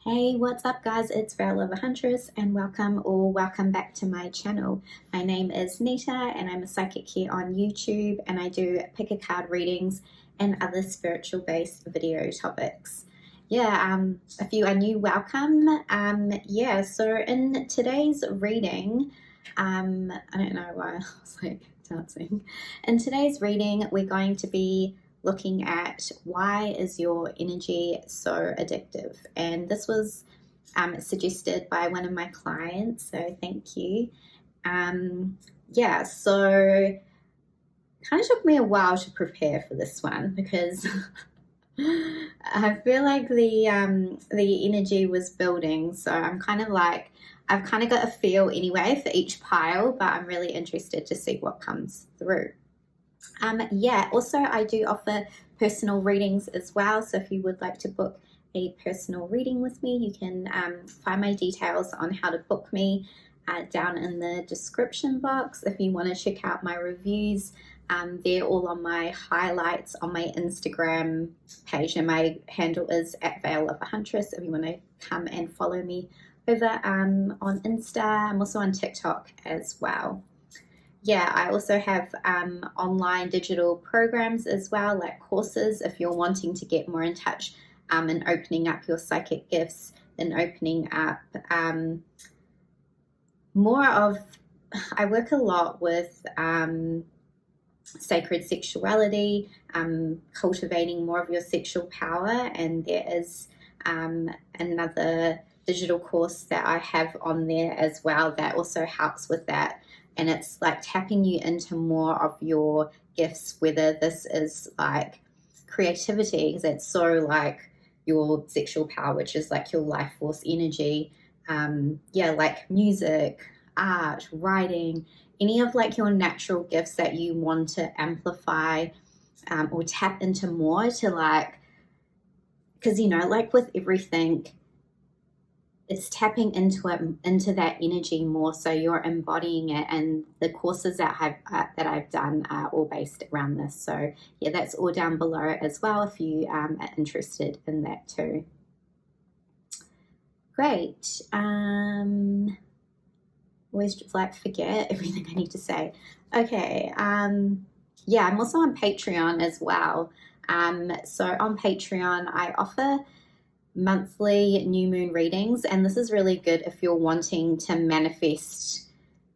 Hey, what's up guys? It's Veil of Huntress and welcome back to my channel. My name is Nita and I'm a psychic here on YouTube, and I do pick a card readings and other spiritual based video topics. If you are new, welcome. So in today's reading, I don't know why I was like dancing. In today's reading, we're going to be looking at why is your energy so addictive, and this was suggested by one of my clients, so thank you. So kind of took me a while to prepare for this one because I feel like the energy was building, so I'm kind of like, I've kind of got a feel anyway for each pile, but I'm really interested to see what comes through. Also I do offer personal readings as well, so if you would like to book a personal reading with me, you can find my details on how to book me down in the description box. If you want to check out my reviews, they're all on my highlights on my Instagram page, and my handle is @Veil of Huntress if you want to come and follow me over on Insta. I'm also on TikTok as well. I also have online digital programs as well, like courses, if you're wanting to get more in touch and opening up your psychic gifts and opening up more of, I work a lot with sacred sexuality, cultivating more of your sexual power, and there is another digital course that I have on there as well that also helps with that. And it's like tapping you into more of your gifts, whether this is like creativity, because it's so like your sexual power, which is like your life force energy. Like music, art, writing, any of like your natural gifts that you want to amplify or tap into more to, like, because like with everything, it's tapping into it, into that energy more, so you're embodying it. And the courses that I've done are all based around this. So yeah, that's all down below as well if you are interested in that too. Great. Always just like forget everything I need to say. Okay. I'm also on Patreon as well. So on Patreon, I offer monthly new moon readings, and this is really good if you're wanting to manifest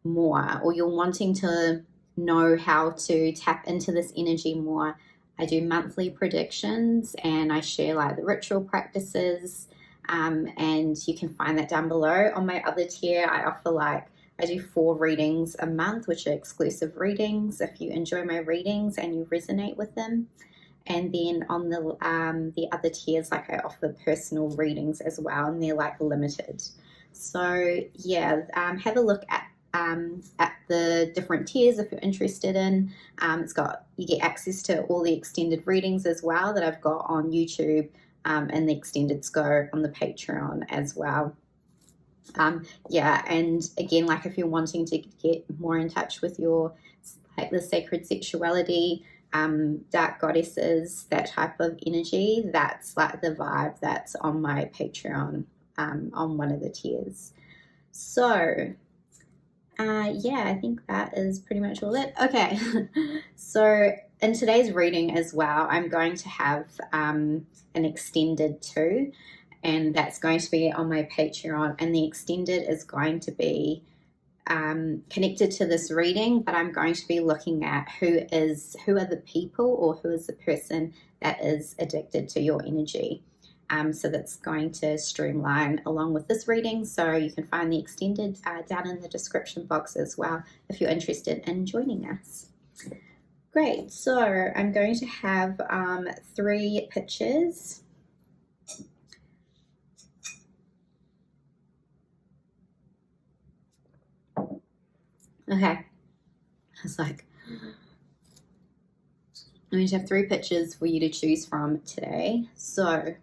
more, or you're wanting to know how to tap into this energy more. I do monthly predictions and I share like the ritual practices, and you can find that down below. On my other tier, I do 4 readings a month, which are exclusive readings if you enjoy my readings and you resonate with them. And then on the other tiers, like I offer personal readings as well, and they're like limited. So yeah, have a look at the different tiers if you're interested in. You get access to all the extended readings as well that I've got on YouTube, and the extended scope on the Patreon as well. And again, like if you're wanting to get more in touch with your like the sacred sexuality, dark goddesses, that type of energy, that's like the vibe that's on my Patreon, on one of the tiers. So I think that is pretty much all it. Okay. So in today's reading as well, I'm going to have an extended too, and that's going to be on my Patreon, and the extended is going to be connected to this reading, but I'm going to be looking at who are the people, or who is the person that is addicted to your energy. So that's going to streamline along with this reading. So you can find the extended down in the description box as well if you're interested in joining us. Great. So I'm going to have 3 pictures. Okay, I was like, I'm going to have 3 pictures for you to choose from today. So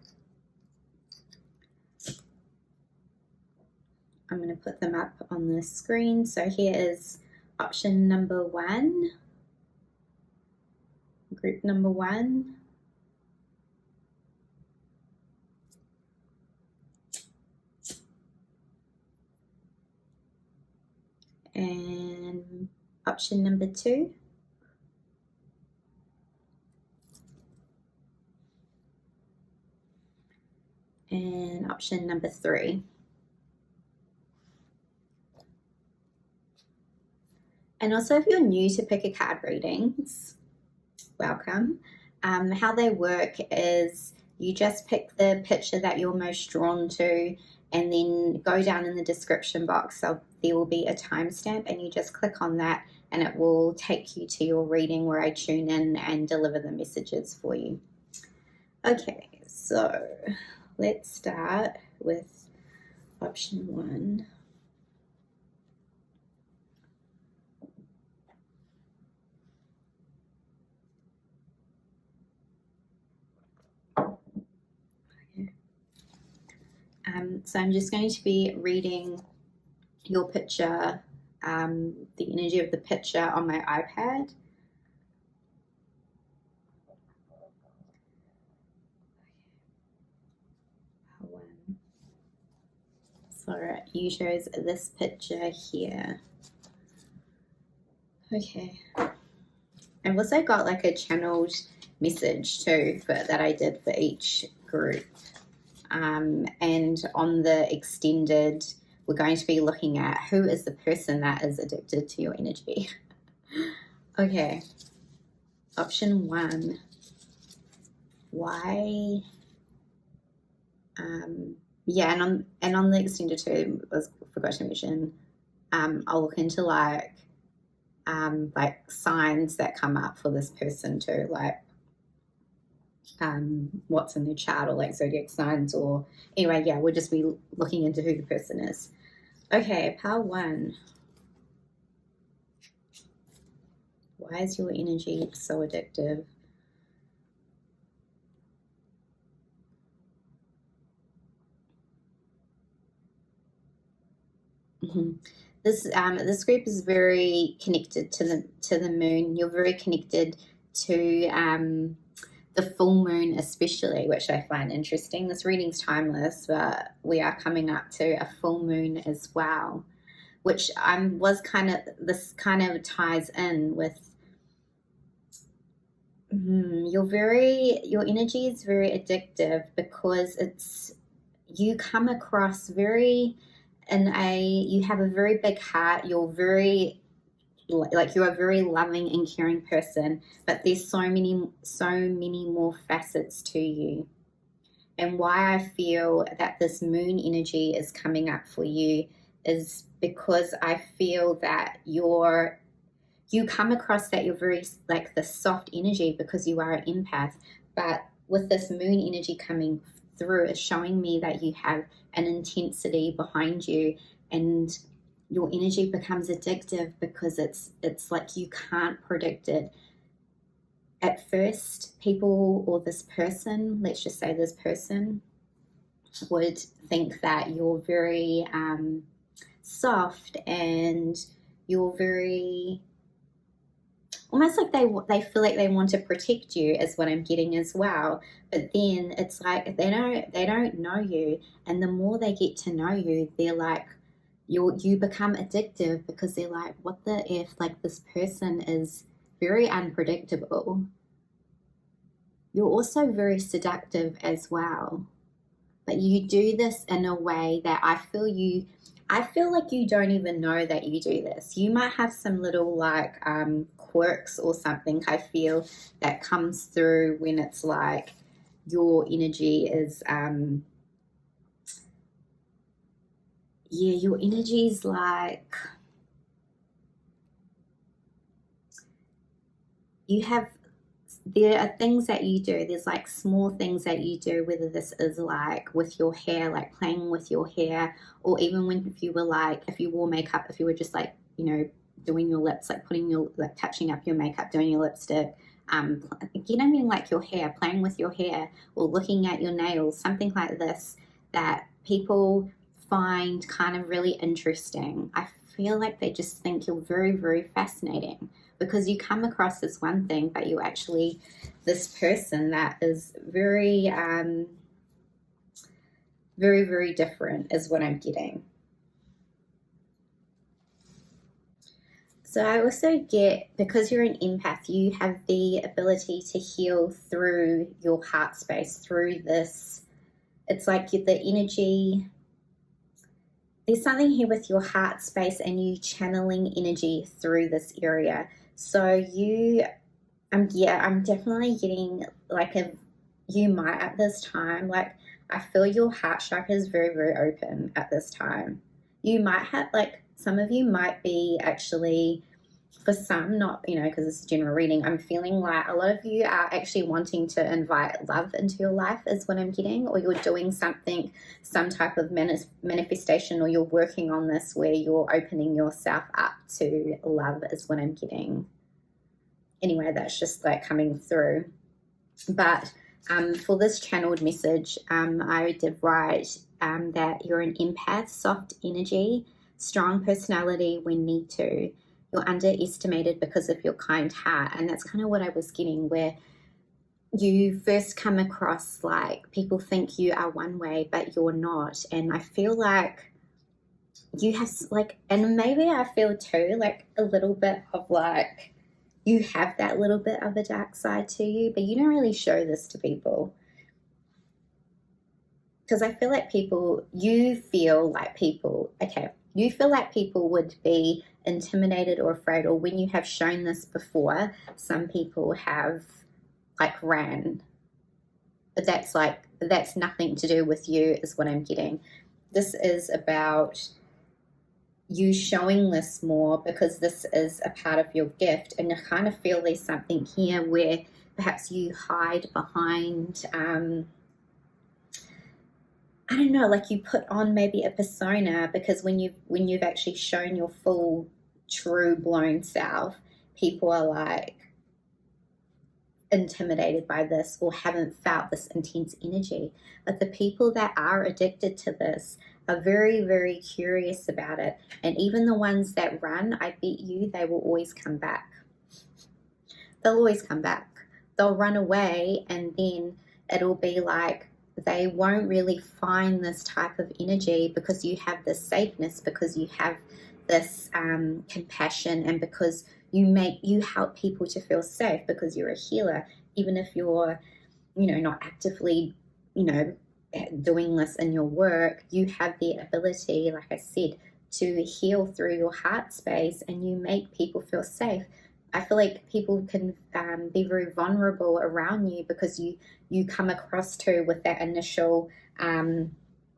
I'm going to put them up on the screen. So here is option number 1, group number 1. option number 2. And option number 3. And also, if you're new to pick a card readings, welcome. How they work is you just pick the picture that you're most drawn to, and then go down in the description box. So there will be a timestamp, and you just click on that, and it will take you to your reading where I tune in and deliver the messages for you. Okay, so let's start with option 1. So I'm just going to be reading your picture, the energy of the picture on my iPad. So you chose this picture here. Okay. I've also got like a channeled message too that I did for each group. And on the extended, we're going to be looking at who is the person that is addicted to your energy. Okay. Option 1. Why? Yeah, and on the extended too, I forgot to mention, I'll look into like signs that come up for this person too, like what's in their chart, or like zodiac signs, or anyway, yeah, we'll just be looking into who the person is. Okay, pile 1. Why is your energy so addictive? This group is very connected to the moon. You're very connected to the full moon especially, which I find interesting. This reading's timeless, but we are coming up to a full moon as well, which this kind of ties in with your energy is very addictive, because you come across you have a very big heart. You're a very loving and caring person, but there's so many more facets to you. And why I feel that this moon energy is coming up for you is because I feel that you come across that you're very like the soft energy because you are an empath, but with this moon energy coming through, it's showing me that you have an intensity behind you, and your energy becomes addictive because it's like you can't predict it. At first, people, or this person, let's just say this person, would think that you're very soft, and you're very almost like they feel like they want to protect you, is what I'm getting as well. But then it's like they don't know you, and the more they get to know you, they're like you become addictive, because they're like, what the if, like this person is very unpredictable. You're also very seductive as well, but you do this in a way that I feel like you don't even know that you do this. You might have some little like quirks or something, I feel, that comes through when it's like your energy is your energy is like there are things that you do. There's like small things that you do, whether this is like with your hair, like playing with your hair, or even if you wore makeup, if you were just like, doing your lips, like touching up your makeup, doing your lipstick, like your hair, playing with your hair, or looking at your nails, something like this that people find kind of really interesting. I feel like they just think you're very, very fascinating, because you come across as one thing, but you're actually this person that is very, very, very different, is what I'm getting. So I also get, because you're an empath, you have the ability to heal through your heart space, through this. It's like the energy, there's something here with your heart space and you channeling energy through this area. So I'm definitely getting like you might at this time, like I feel your heart chakra is very, very open at this time. You might have, like, some of you might be actually, for some, not, because it's a general reading, I'm feeling like a lot of you are actually wanting to invite love into your life, is what I'm getting, or you're doing something, some type of manifestation, or you're working on this where you're opening yourself up to love, is what I'm getting. Anyway, that's just like coming through. But for this channeled message, I did write that you're an empath, soft energy, strong personality when need to. You're underestimated because of your kind heart. And that's kind of what I was getting, where you first come across like people think you are one way, but you're not. And I feel like you have like, and maybe I feel too, like a little bit of like, you have that little bit of a dark side to you, but you don't really show this to people. Because I feel like you feel like people would be intimidated or afraid, or when you have shown this before, some people have like ran. But that's nothing to do with you, is what I'm getting. This is about you showing this more because this is a part of your gift, and I kind of feel there's something here where perhaps you hide behind I don't know, like you put on maybe a persona, because when you've actually shown your full true blown self, people are like intimidated by this or haven't felt this intense energy. But the people that are addicted to this are very, very curious about it. And even the ones that run, I bet you they will always come back. They'll always come back. They'll run away, and then it'll be like they won't really find this type of energy because you have this safeness, because you have this compassion, and because you help people to feel safe, because you're a healer. Even if you're, not actively, doing this in your work, you have the ability, like I said, to heal through your heart space, and you make people feel safe. I feel like people can be very vulnerable around you because you come across too with that initial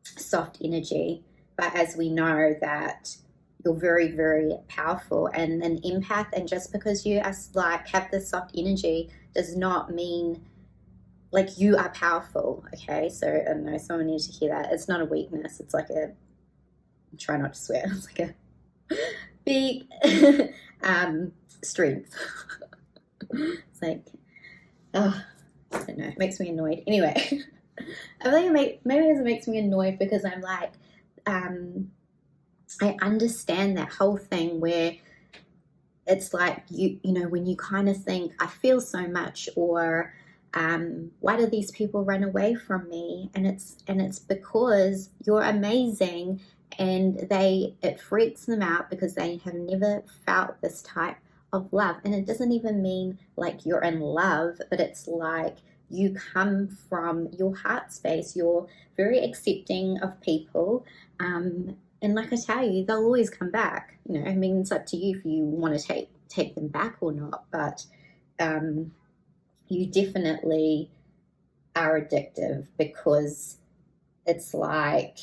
soft energy. But as we know that you're very, very powerful and an empath, and just because you are like have this soft energy does not mean like you are powerful. Okay, so I don't know, someone needs to hear that. It's not a weakness. It's like try not to swear. It's like a big strength. It's like, oh, I don't know, it makes me annoyed. Anyway, I think maybe it makes me annoyed because I'm like, I understand that whole thing where it's like you know when you kind of think I feel so much, or why do these people run away from me? And it's because you're amazing, and it freaks them out because they have never felt this type of love. And it doesn't even mean like you're in love, but it's like you come from your heart space. You're very accepting of people, and like I tell you, they'll always come back. I mean, it's up to you if you want to take them back or not, but you definitely are addictive, because it's like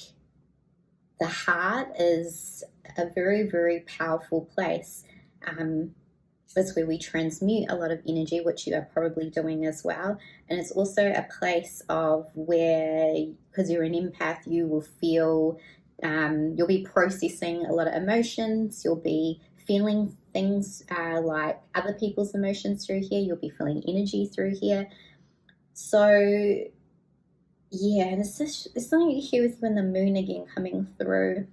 the heart is a very, very powerful place. It's where we transmute a lot of energy, which you are probably doing as well. And it's also a place of where, because you're an empath, you will feel, you'll be processing a lot of emotions. You'll be feeling things like other people's emotions through here. You'll be feeling energy through here. So, yeah, and it's something here with when the moon again coming through.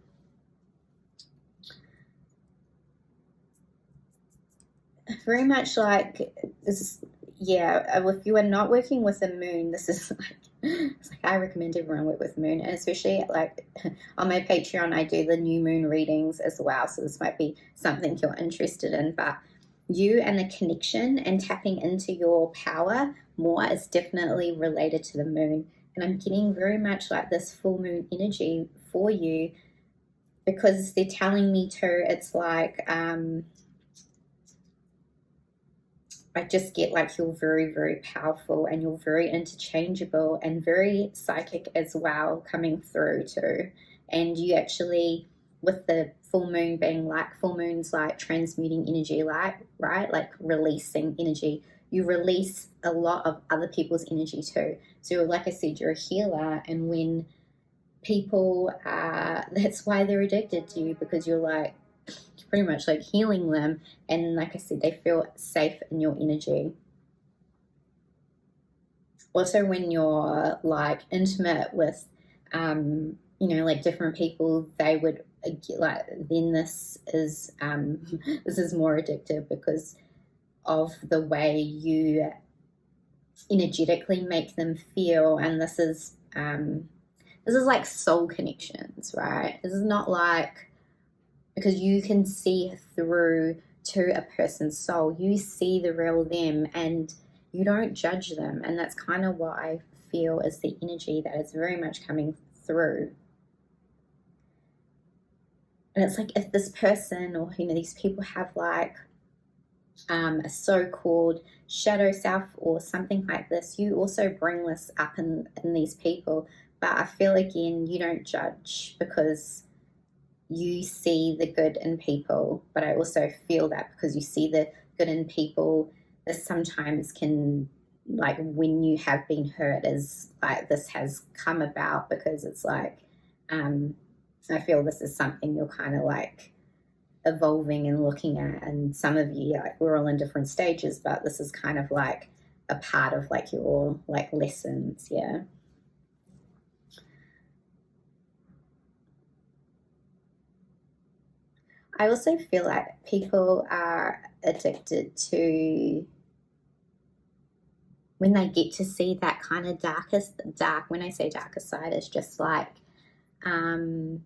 Very much like this, yeah. If you are not working with the moon, this is like It's like I recommend everyone work with moon, and especially like on my Patreon, I do the new moon readings as well. So this might be something you're interested in, but you and the connection and tapping into your power more is definitely related to the moon. And I'm getting very much like this full moon energy for you, because they're telling me too, it's like, I just get like you're very, very powerful and you're very interchangeable and very psychic as well coming through too. And you actually, with the full moon being like, full moon's like transmuting energy, like, right? Like releasing energy. You release a lot of other people's energy too. So like I said, you're a healer, and when people that's why they're addicted to you, because you're like pretty much like healing them, and like I said, they feel safe in your energy. Also, when you're like intimate with like different people, they would like, then this is this is more addictive because of the way you energetically make them feel. And this is like soul connections, right? This is not like, because you can see through to a person's soul. You see the real them and you don't judge them. And that's kind of what I feel is the energy that is very much coming through. And it's like, if this person or, these people have like a so-called shadow self or something like this, you also bring this up in these people. But I feel, again, you don't judge because you see the good in people. But I also feel that because you see the good in people, this sometimes can, like, when you have been hurt, is like this has come about because it's like, I feel this is something you're kind of like evolving and looking at. And some of you, like, we're all in different stages, but this is kind of like a part of like your like lessons. Yeah. I also feel like people are addicted to when they get to see that kind of dark, when I say darker side, it's just like, how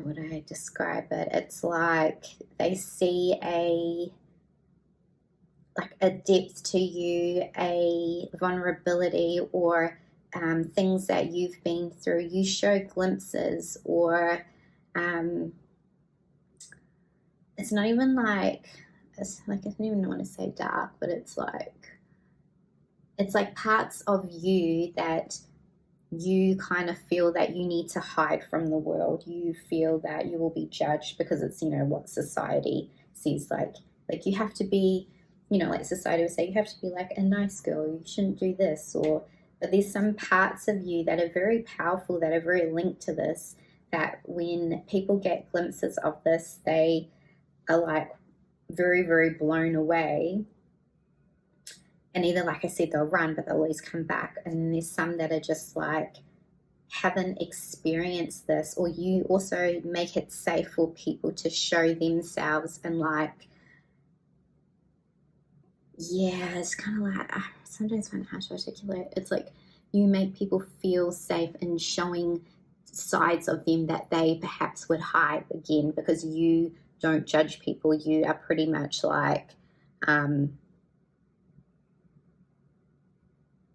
would I describe it? It's like they see a depth to you, a vulnerability, or things that you've been through. You show glimpses, or it's not even like, it's like, I don't even want to say dark, but it's like parts of you that you kind of feel that you need to hide from the world. You feel that you will be judged because it's, what society sees, like you have to be, like society would say, you have to be like a nice girl, you shouldn't do this, but there's some parts of you that are very powerful, that are very linked to this, that when people get glimpses of this, they are like very, very blown away. And either, like I said, they'll run, but they'll always come back. And then there's some that are just like, haven't experienced this, or you also make it safe for people to show themselves. And like, yeah, it's kind of like, I sometimes find it hard to articulate. It's like you make people feel safe in showing sides of them that they perhaps would hide, again, because you don't judge people. You are pretty much like,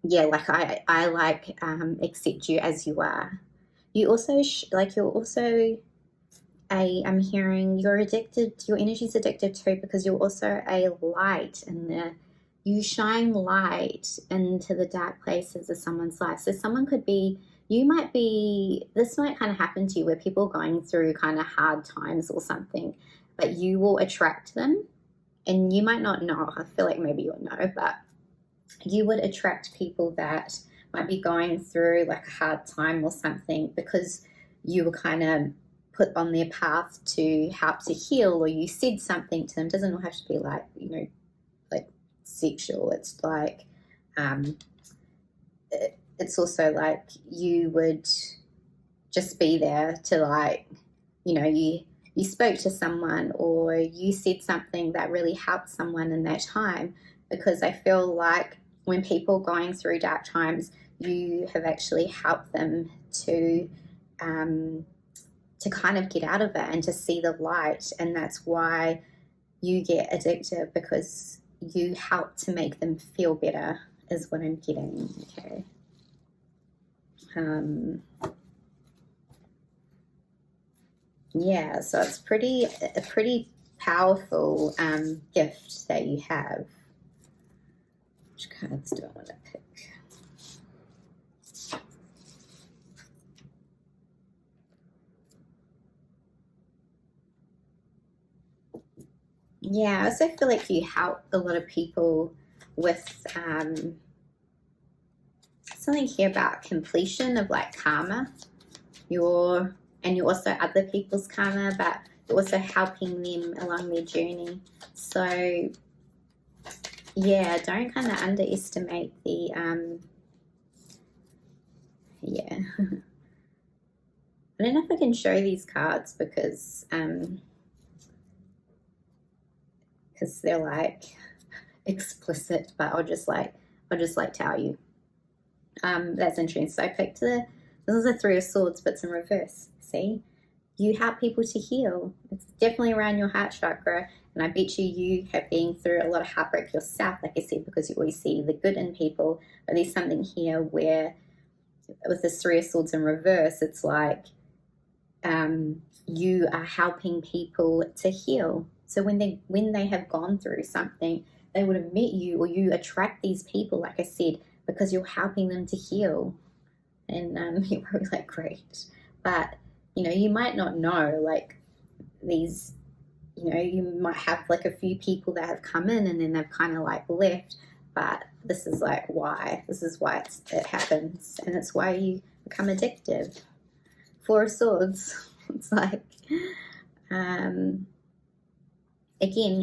like I like accept you as you are. You also you're also I'm hearing you're addicted. Your energy's addicted too, because you're also a light, and you shine light into the dark places of someone's life. So someone could be, this might kind of happen to you where people are going through kind of hard times or something, but you will attract them, and you might not know. I feel like maybe you'll know, but you would attract people that might be going through like a hard time or something, because you were kind of put on their path to help to heal, or you said something to them. It doesn't have to be like, like sexual. It's like, it's also like you would just be there to like, you spoke to someone, or you said something that really helped someone in that time, because I feel like when people are going through dark times, you have actually helped them to kind of get out of it and to see the light. And that's why you get addictive, because you help to make them feel better, is what I'm getting. Okay. Yeah, so it's a pretty powerful gift that you have. Which cards do I want to pick? Yeah, I also feel like you help a lot of people with something here about completion of like karma. And you're also other people's karma, but you're also helping them along their journey. So yeah, don't kind of underestimate the yeah. I don't know if I can show these cards because they're like explicit, but I'll just tell you. That's interesting. So I picked this is a Three of Swords, but it's in reverse. See, you help people to heal. It's definitely around your heart chakra, and I bet you have been through a lot of heartbreak yourself, like I said, because you always see the good in people. But there's something here where, with this Three of Swords in reverse, it's like you are helping people to heal. So when they have gone through something, they would have met you, or you attract these people, like I said, because you're helping them to heal. And you're probably like, great. But, you might not know, like, these, you might have like a few people that have come in and then they've kind of like left. But this is like why. This is why it happens. And it's why you become addictive. Four of Swords. It's like, again,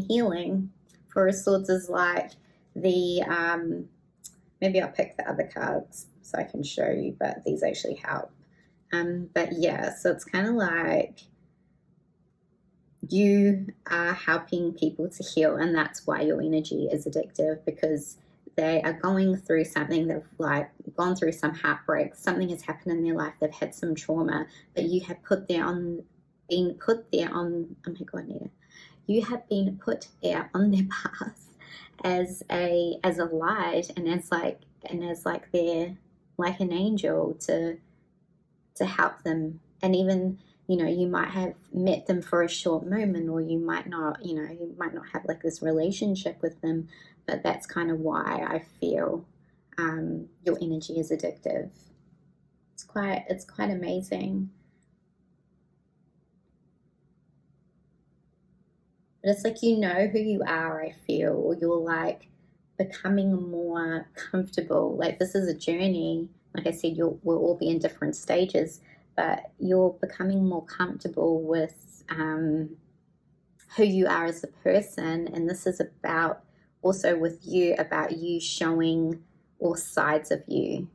healing. Four of Swords is like the, maybe I'll pick the other cards so I can show you, but these actually help. But yeah, so it's kind of like you are helping people to heal, and that's why your energy is addictive, because they are going through something. They've like gone through some heartbreak, something has happened in their life, they've had some trauma, but you have been put there on, oh my God, Nita, you have been put there on their path as a light, and as they're like an angel to help them. And even, you might have met them for a short moment, or you might not, you might not have like this relationship with them, but that's kind of why I feel your energy is addictive. It's quite amazing. But it's like, who you are, I feel, or you're like becoming more comfortable. Like, this is a journey. Like I said, we'll all be in different stages, but you're becoming more comfortable with who you are as a person. And this is about about you showing all sides of you,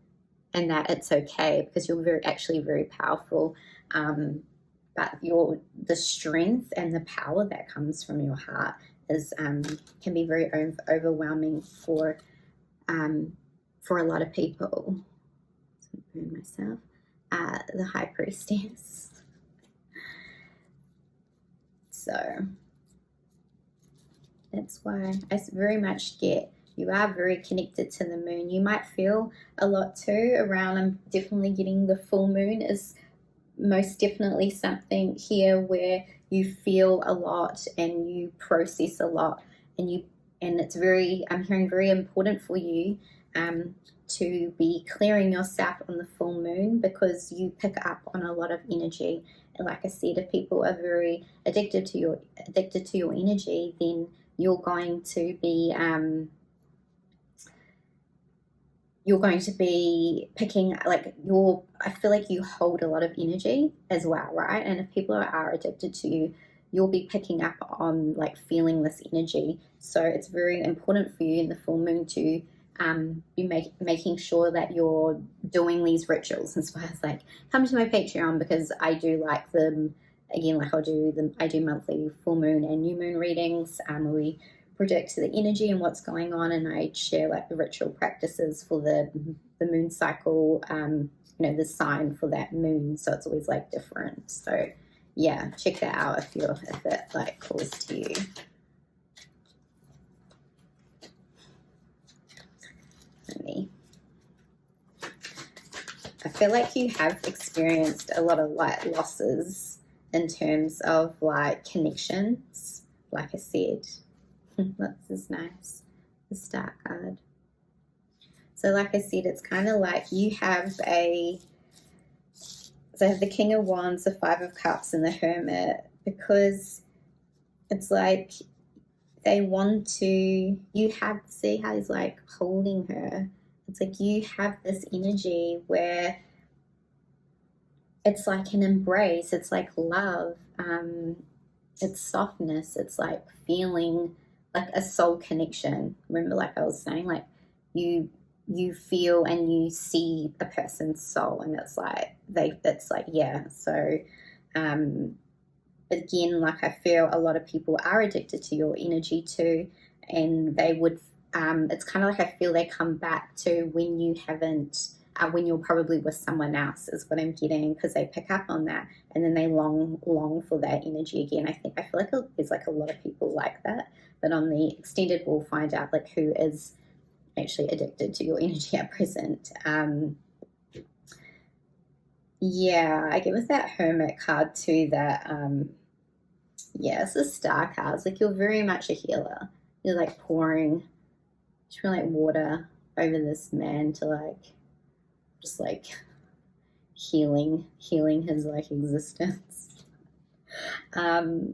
and that it's okay, because you're actually very powerful. But the strength and the power that comes from your heart can be very overwhelming for a lot of people. So I burn myself. The High Priestess. So that's why I very much get you are very connected to the moon. You might feel a lot too around. I'm definitely getting the full moon is most definitely something here where you feel a lot and you process a lot, and it's I'm hearing very important for you to be clearing yourself on the full moon, because you pick up on a lot of energy. And like I said, if people are very addicted to your energy, then you're going to be picking, like, I feel like you hold a lot of energy as well, right? And if people are addicted to you, you'll be picking up on like feeling this energy. So it's very important for you in the full moon to be making sure that you're doing these rituals. And so I was like, come to my Patreon, because I do like them. Again, like I do monthly full moon and new moon readings. We predict the energy and what's going on, and I share like the ritual practices for the moon cycle, you know, the sign for that moon, so it's always like different. So yeah, check that out if it like calls to you. I feel like you have experienced a lot of like losses in terms of like connections, like I said. This is nice, the Star card. So like I said, it's kind of like you have so I have the King of Wands, the Five of Cups, and the Hermit, because it's like they want to, you have, see how he's like holding her. It's like you have this energy where it's like an embrace, it's like love, it's softness, it's like feeling like a soul connection. Remember, like I was saying, like you feel and you see a person's soul, and it's like yeah. So again, like I feel a lot of people are addicted to your energy too, and they would it's kind of like I feel they come back to when you haven't when you're probably with someone else, is what I'm getting, because they pick up on that and then they long for that energy again. I feel like there's like a lot of people like that, but on the extended we'll find out like who is actually addicted to your energy at present. Yeah, I get with that Hermit card too that yeah, it's the Star cards. Like you're very much a healer. You're like pouring like water over this man to like just like healing his like existence. And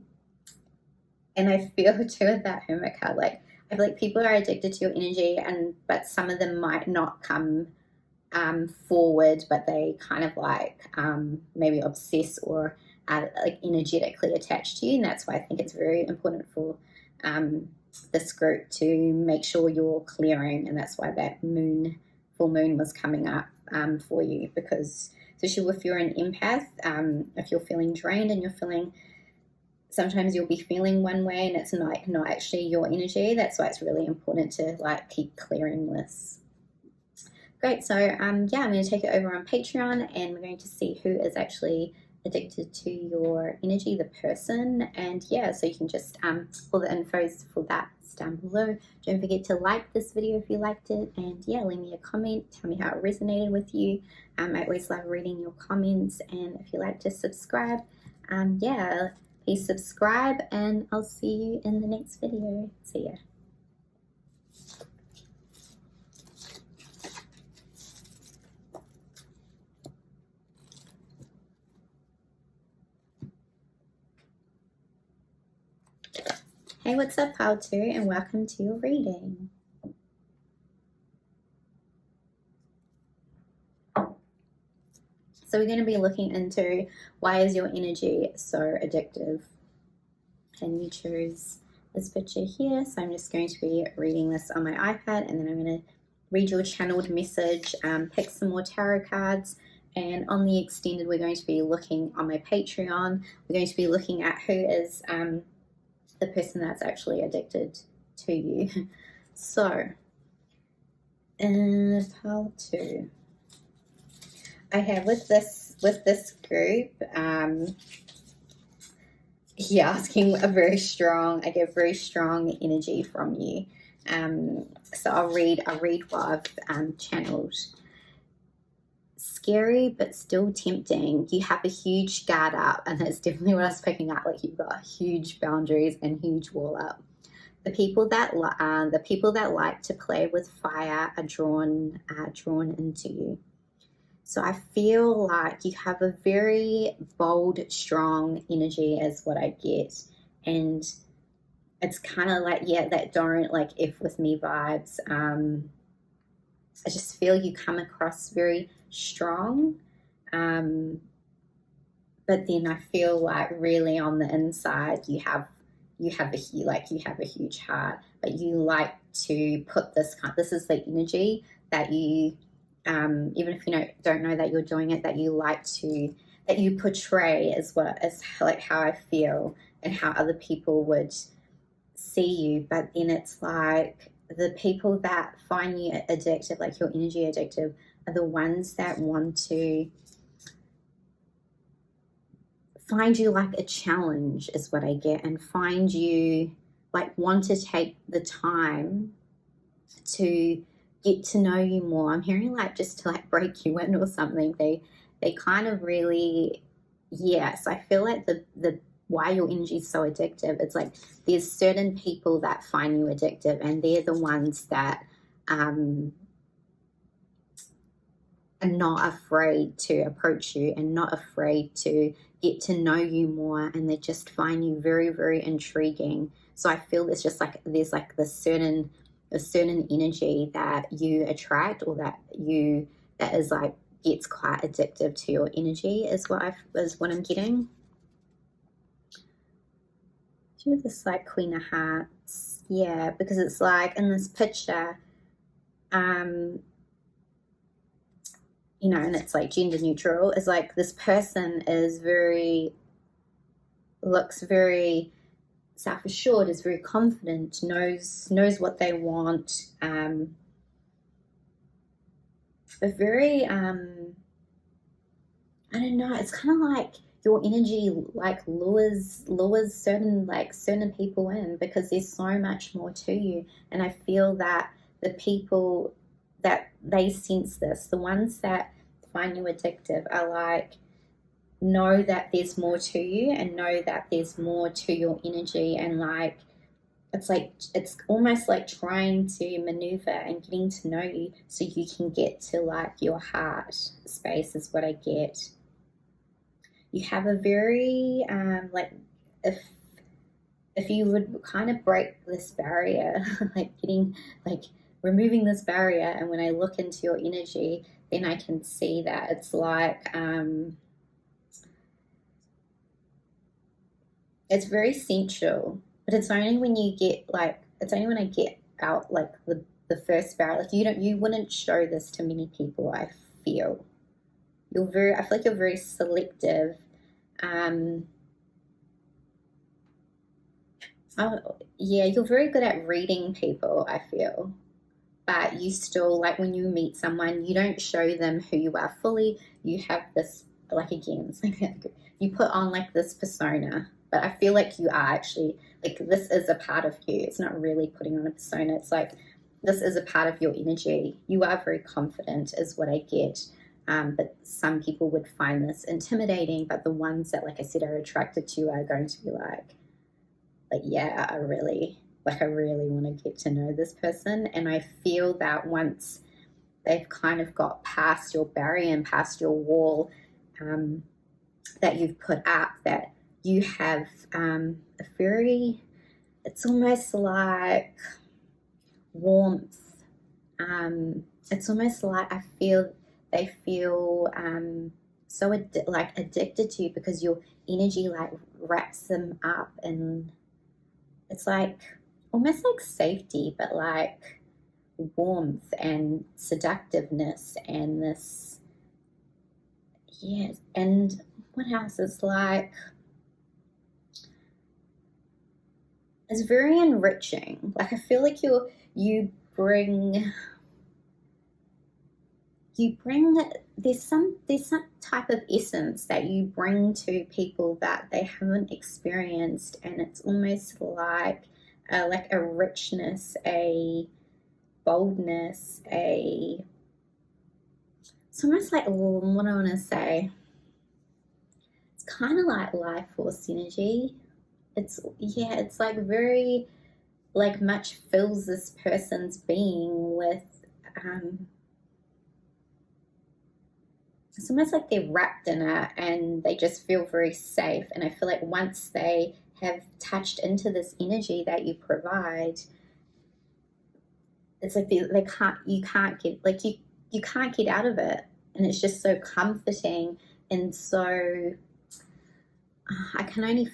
I feel too with that Hermit card, like I feel like people are addicted to your energy, but some of them might not come forward, but they kind of like maybe obsess or like energetically attached to you, and that's why I think it's very important for this group to make sure you're clearing, and that's why that full moon was coming up for you, because especially if you're an empath, if you're feeling drained and you're feeling, sometimes you'll be feeling one way and it's not actually your energy. That's why it's really important to like keep clearing this. Great. So yeah, I'm going to take it over on Patreon, and we're going to see who is actually addicted to your energy, the person. And yeah, so you can just all the infos for that is down below. Don't forget to like this video if you liked it, and yeah, leave me a comment, tell me how it resonated with you. I always love reading your comments, and if you like to subscribe, yeah, please subscribe, and I'll see you in the next video. See ya. Hey, what's up, Pile 2, and welcome to your reading. So we're going to be looking into why is your energy so addictive. And you choose this picture here. So I'm just going to be reading this on my iPad, and then I'm going to read your channeled message, pick some more tarot cards, and on the extended we're going to be looking on my Patreon. We're going to be looking at who is the person that's actually addicted to you. So, pile 2. I have with this group, yeah, asking I get very strong energy from you. So I'll read what I've channeled. Scary but still tempting. You have a huge guard up, and that's definitely what I was picking up. Like you've got huge boundaries and huge wall up. The people that like to play with fire are drawn into you. So I feel like you have a very bold, strong energy, is what I get, and it's kind of like, yeah, that don't like if with me vibes. I just feel you come across very strong, but then I feel like really on the inside you have a huge heart, but you like to put this is the energy that you even if you don't know that you're doing it, that you portray as like how I feel and how other people would see you, but then it's like the people that find you addictive, like your energy addictive, are the ones that want to find you like a challenge, is what I get, and find you like want to take the time to get to know you more. I'm hearing like just to like break you in or something. They kind of really, yes, I feel like the why your energy is so addictive. It's like there's certain people that find you addictive, and they're the ones that are not afraid to approach you and not afraid to get to know you more, and they just find you very, very intriguing. So I feel it's just like there's like a certain energy that you attract, or that is like gets quite addictive to your energy, is what I'm getting. Do this like Queen of Hearts, yeah, because it's like in this picture, you know, and it's like gender neutral. It's like this person is looks very self-assured, is very confident, knows what they want, but very, I don't know, it's kind of like your energy like lures certain people in, because there's so much more to you. And I feel that the people that they sense this, the ones that find you addictive, are like, know that there's more to you, and know that there's more to your energy, and like it's almost like trying to maneuver and getting to know you so you can get to like your heart space, is what I get. You have a very like, if you would kind of break this barrier, like getting like removing this barrier, and when I look into your energy, then I can see that it's like it's very sensual, but it's only when you get like, it's only when I get out like the first barrier, like you wouldn't show this to many people. I feel I feel like you're very selective. Oh, yeah, you're very good at reading people, I feel. But you still, like when you meet someone, you don't show them who you are fully. You have this, like, again, it's like you put on like this persona, but I feel like you are actually, like, this is a part of you. It's not really putting on a persona. It's like, this is a part of your energy. You are very confident, is what I get. But some people would find this intimidating, but the ones that, like I said, are attracted to you are going to be like, yeah, I really want to get to know this person. And I feel that once they've kind of got past your barrier and past your wall that you've put up, that you have a very, it's almost like warmth. It's almost like they feel so addicted to you, because your energy like wraps them up, and it's like almost like safety, but like warmth and seductiveness, and this, yeah. And what else is like, it's very enriching. Like I feel like you bring there's some type of essence that you bring to people that they haven't experienced, and it's almost like a richness, a boldness, it's almost like, what I want to say, it's kind of like life force energy. It's like very, like, much fills this person's being with it's almost like they're wrapped in it, and they just feel very safe. And I feel like once they have touched into this energy that you provide, it's like you can't get out of it. And it's just so comforting, and so I can only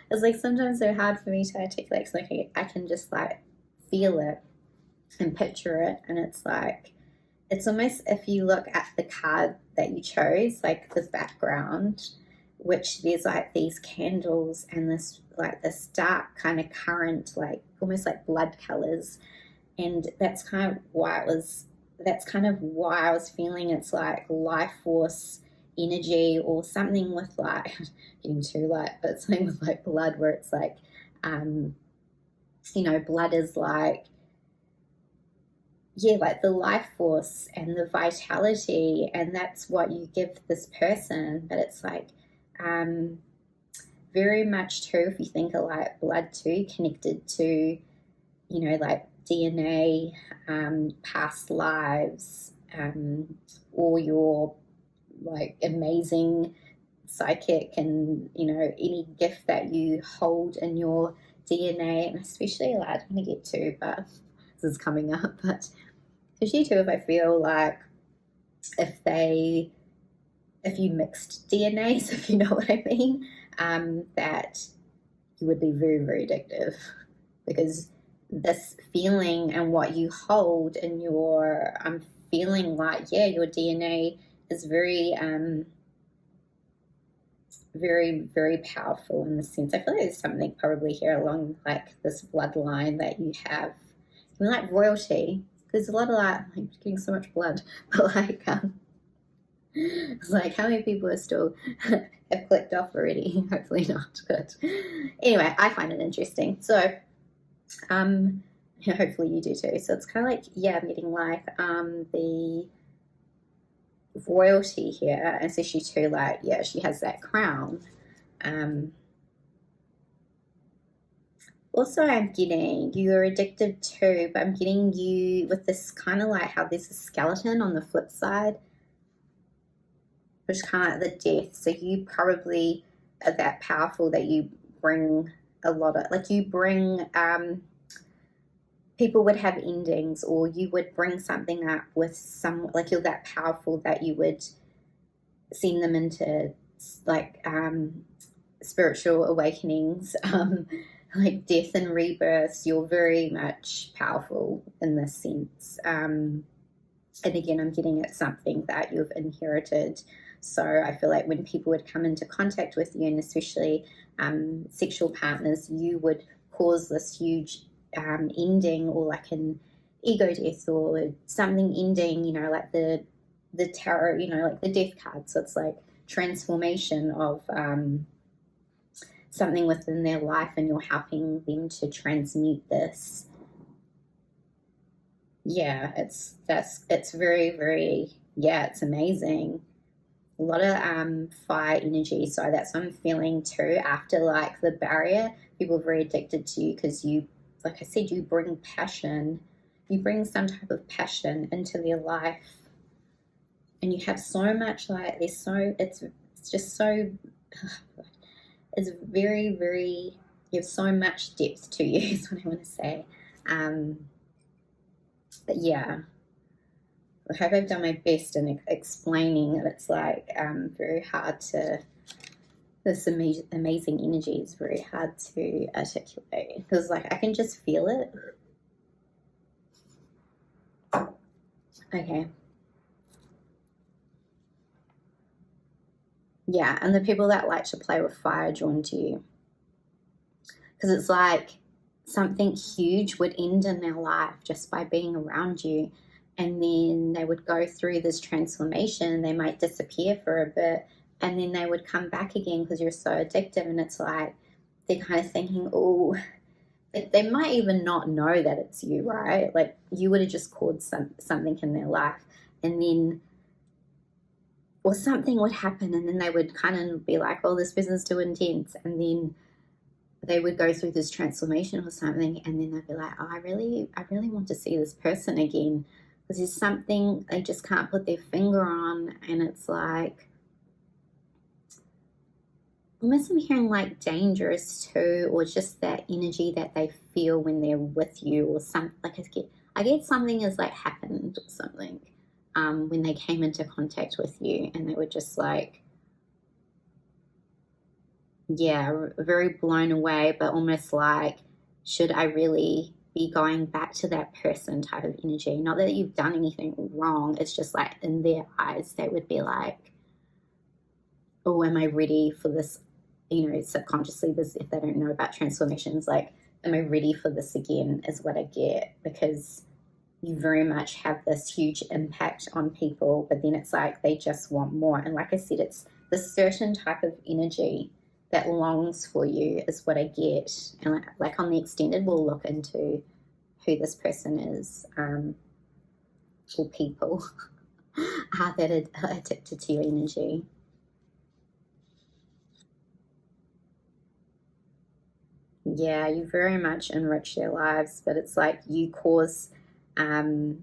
it's like sometimes so hard for me to articulate. So like I can just like feel it and picture it, and it's like, it's almost, if you look at the card that you chose, like the background, which there's like these candles and this like this dark kind of current, like almost like blood colors. And that's kind of why I was feeling it's like life force energy or something with like getting too light, but something with like blood, where it's like blood is like, yeah, like the life force and the vitality, and that's what you give this person. But it's like very much too, if you think of like blood too, connected to, like DNA, past lives, or your like amazing psychic, and any gift that you hold in your DNA. And especially like, I don't want to get too, but this is coming up, but especially too, if I feel like if you mixed DNAs, if you know what I mean, that you would be very, very addictive, because this feeling and what you hold in your, I'm feeling like, yeah, your DNA is very, very, very powerful in the sense. I feel like there's something probably here along like this bloodline that you have, like royalty. There's a lot of like, I'm getting so much blood, but like, it's like, how many people are still have clicked off already? Hopefully not, but anyway, I find it interesting. So, hopefully you do too. So it's kind of like, yeah, I'm getting like the royalty here, and especially too, like, yeah, she has that crown. Also, I'm getting you're addicted too, but I'm getting you with this kind of like how there's a skeleton on the flip side, which is kind of like the death. So you probably are that powerful that you bring a lot of, like, you bring, people would have endings, or you would bring something up with some, like, you're that powerful that you would send them into like spiritual awakenings, like death and rebirths. You're very much powerful in this sense. And again, I'm getting at something that you've inherited. So I feel like when people would come into contact with you, and especially sexual partners, you would cause this huge ending, or like an ego death or something ending, like the tarot, like the death card. So it's like transformation of something within their life, and you're helping them to transmute this. Yeah, it's very, very, yeah, it's amazing. A lot of fire energy. So that's what I'm feeling too. After like the barrier, people are very addicted to you because you, like I said, you bring passion. You bring some type of passion into their life, and you have so much, like, there's so, it's just so, it's very, very, you have so much depth to you is what I want to say. But yeah, I hope I've done my best in explaining that. It's like very hard to, this amazing energy is very hard to articulate, because like I can just feel it. Okay. Yeah, and the people that like to play with fire drawn to you, because it's like something huge would end in their life just by being around you, and then they would go through this transformation. They might disappear for a bit, and then they would come back again because you're so addictive. And it's like they're kind of thinking, oh, they might even not know that it's you, right? Like you would have just caused something in their life, and then, or something would happen, and then they would kind of be like, oh, this person's too intense, and then they would go through this transformation or something, and then they'd be like, oh, I really want to see this person again, because there's something they just can't put their finger on. And it's like, almost I'm hearing like dangerous too, or just that energy that they feel when they're with you, or something. Like I get something has like happened or something when they came into contact with you, and they were just like, yeah, very blown away, but almost like, should I really be going back to that person type of energy? Not that you've done anything wrong. It's just like in their eyes, they would be like, oh, am I ready for this? You know, subconsciously, this, if they don't know about transformations, like, am I ready for this again, is what I get, because you very much have this huge impact on people, but then it's like they just want more. And like I said, it's this certain type of energy that longs for you is what I get. And like on the extended, we'll look into who this person is, or people that are addicted to your energy. Yeah, you very much enrich their lives, but it's like you cause death.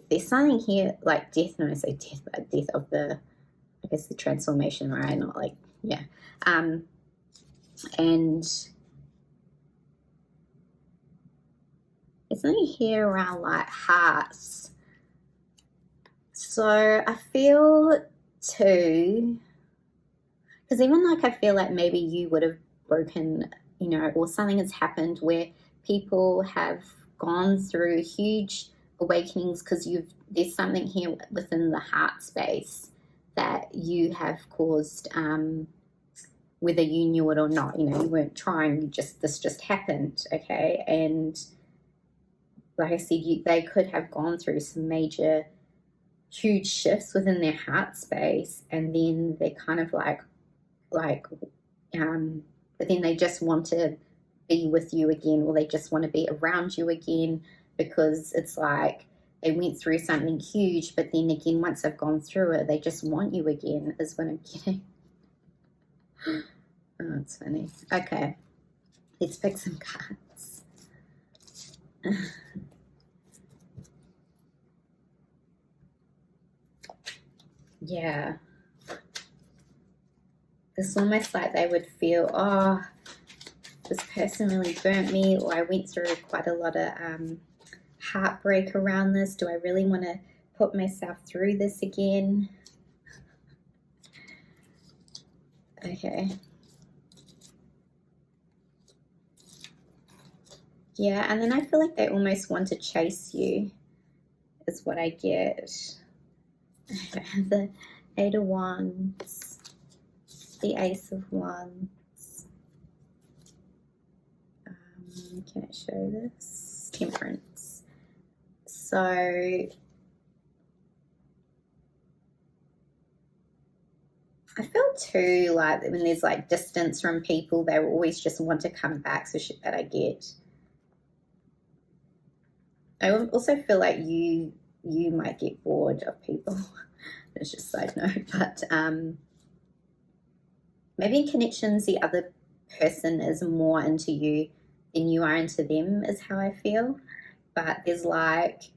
There's something here like death, no, I say death, but death of the, I guess, the transformation, right? Not like, yeah. And there's something here around like hearts. So I feel too, because even like I feel like maybe you would have broken, you know, or something has happened where people have gone through huge awakenings because there's something here within the heart space that you have caused, whether you knew it or not. You know, you weren't trying, this just happened, okay? And like I said, they could have gone through some major huge shifts within their heart space, and then they're kind of like but then they just want to be with you again, or they just want to be around you again, because it's like they went through something huge, but then again, once they've gone through it, they just want you again, is what I'm getting. Oh, it's funny. Okay, let's pick some cards. Yeah. It's almost like they would feel, oh, this person really burnt me, or I went through quite a lot of heartbreak around this. Do I really want to put myself through this again? Okay. Yeah, and then I feel like they almost want to chase you, is what I get. The Eight of Wands, the Ace of Wands. Can I show this? Temperance. So I feel too like when there's like distance from people, they will always just want to come back. So shit that I get. I also feel like you might get bored of people. It's just a side note, but maybe in connections, the other person is more into you than you are into them, is how I feel. But there's like,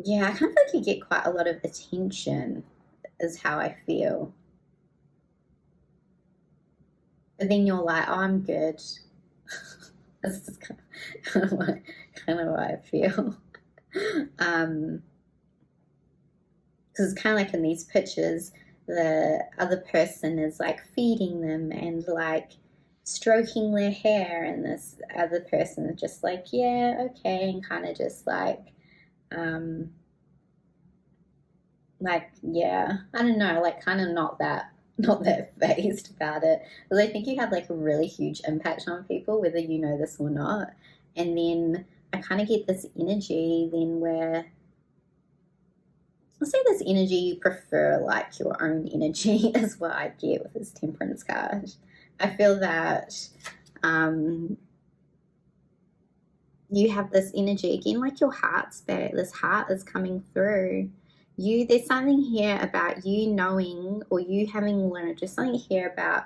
yeah, I kind of feel like you get quite a lot of attention, is how I feel. But then you're like, oh, I'm good. This is kind of what I feel. Because it's kind of like in these pictures, the other person is like feeding them and like stroking their hair, and this other person is just like, yeah, okay, and kind of just like, yeah, I don't know, like kind of not that phased about it, because I think you have like a really huge impact on people, whether you know this or not. And then I kind of get this energy then where, I'll say this energy, you prefer like your own energy is what I get with this Temperance card. I feel that you have this energy again, like your heart spirit, this heart is coming through you. There's something here about you knowing, or you having learned, just something here about,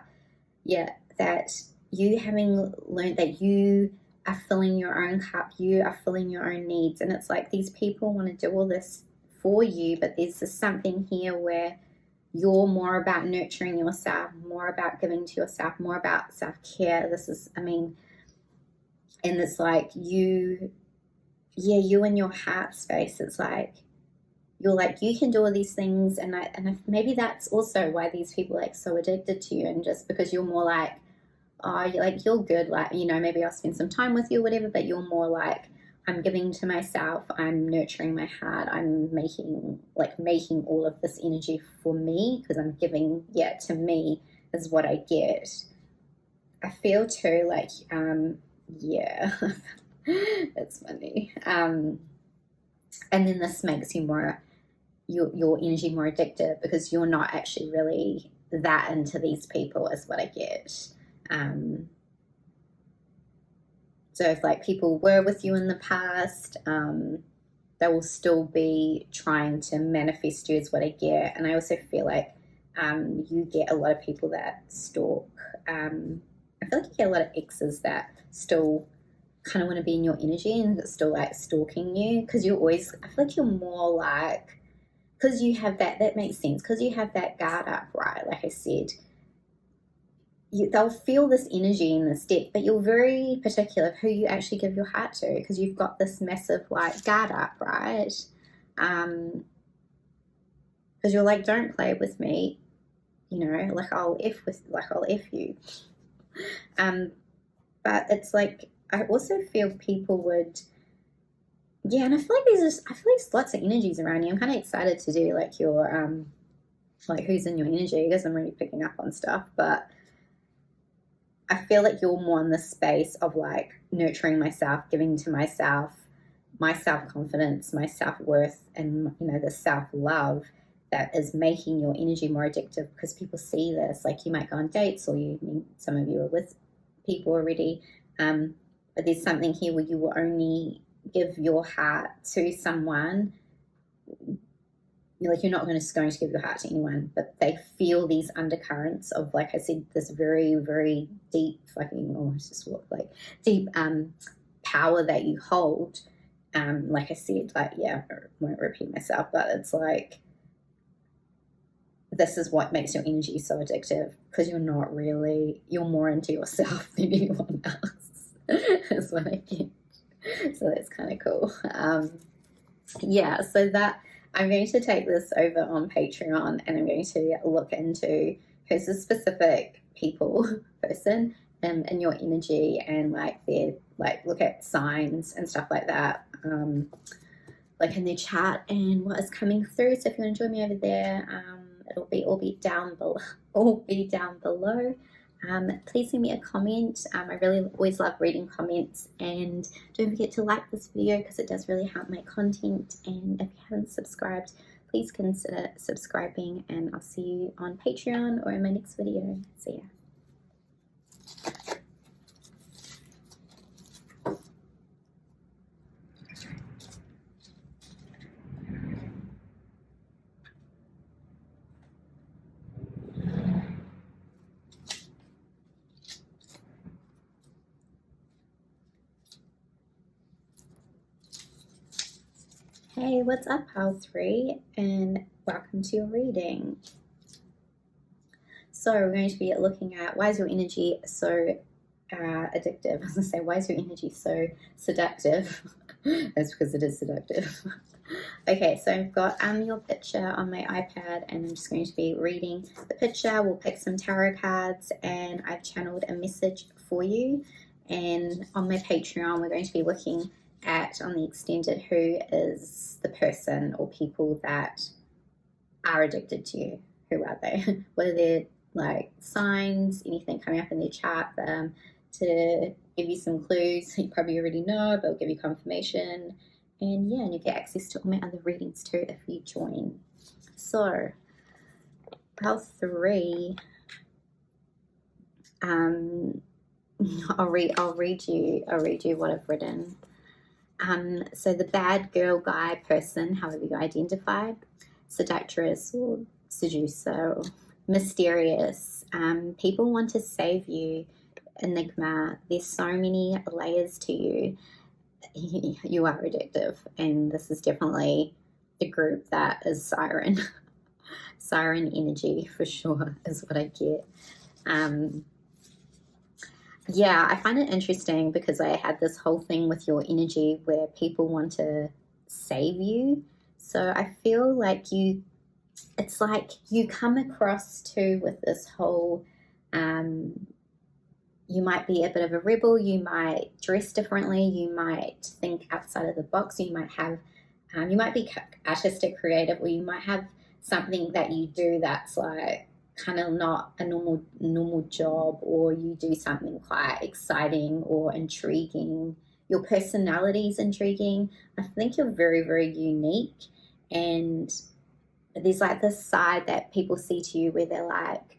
yeah, that you having learned that you are filling your own cup, you are filling your own needs. And it's like these people want to do all this for you, but there's just something here where you're more about nurturing yourself, more about giving to yourself, more about self-care. This is, I mean, and it's like you in your heart space, it's like you're like, you can do all these things, and maybe that's also why these people are like so addicted to you, and just because you're more like, oh, you're good, like, you know, maybe I'll spend some time with you or whatever, but you're more like, I'm giving to myself, I'm nurturing my heart, I'm making all of this energy for me, because I'm giving, to me is what I get. I feel too like, it's funny. And then this makes you more, your energy more addictive, because you're not actually really that into these people, is what I get. So if like people were with you in the past, they will still be trying to manifest you, is what I get. And I also feel like you get a lot of people that stalk. I feel like you get a lot of exes that still kind of want to be in your energy and still like stalking you, because you're always, I feel like you're more like, because you have that makes sense, because you have that guard up, right? Like I said, they'll feel this energy in this deck, but you're very particular of who you actually give your heart to, because you've got this massive like guard up, right? Because you're like, don't play with me, you know, like I'll F you. But it's like, I also feel people would, and I feel like there's lots of energies around you. I'm kind of excited to do like your like who's in your energy, because I'm really picking up on stuff, but I feel like you're more in the space of like nurturing myself, giving to myself, my self-confidence, my self-worth, and, you know, the self-love that is making your energy more addictive, because people see this. Like you might go on dates, or some of you are with people already, but there's something here where you will only give your heart to someone. Like you're not going to give your heart to anyone, but they feel these undercurrents of, like I said, this very, very deep deep power that you hold. Like I said, like, I won't repeat myself, but it's like, this is what makes your energy so addictive, because you're more into yourself than anyone else. That's what I get. So that's kind of cool. So that I'm going to take this over on Patreon, and I'm going to look into who's a specific person in your energy, and like their, like, look at signs and stuff like that, like in their chart and what is coming through. So if you want to join me over there, it'll be all be down below. Please leave me a comment. I really always love reading comments, and don't forget to like this video, because it does really help my content. And if you haven't subscribed, please consider subscribing, and I'll see you on Patreon or in my next video. See ya. Hey, what's up, pile 3, and welcome to your reading. So we're going to be looking at, why is your energy so addictive? I was going to say, why is your energy so seductive? That's because it is seductive. Okay, so I've got your picture on my iPad, and I'm just going to be reading the picture. We'll pick some tarot cards, and I've channeled a message for you. And on my Patreon, we're going to be looking at, on the extended, who is the person or people that are addicted to you. Who are they? What are their like signs, anything coming up in their chart, to give you some clues. You probably already know, but I'll give you confirmation. And and you get access to all my other readings too if you join. So pile 3, I'll read you what I've written. So the bad girl, guy, person, however you identify, seductress or seducer, mysterious, people want to save you, enigma. There's so many layers to you. You are addictive, and this is definitely the group that is siren. Siren energy for sure is what I get. I find it interesting, because I had this whole thing with your energy where people want to save you. So I feel like it's like you come across too with this whole you might be a bit of a rebel, you might dress differently, you might think outside of the box, you might have, you might be artistic, creative, or you might have something that you do that's like kind of not a normal job, or you do something quite exciting or intriguing. Your personality is intriguing. I think you're very, very unique, and there's like this side that people see to you where they're like,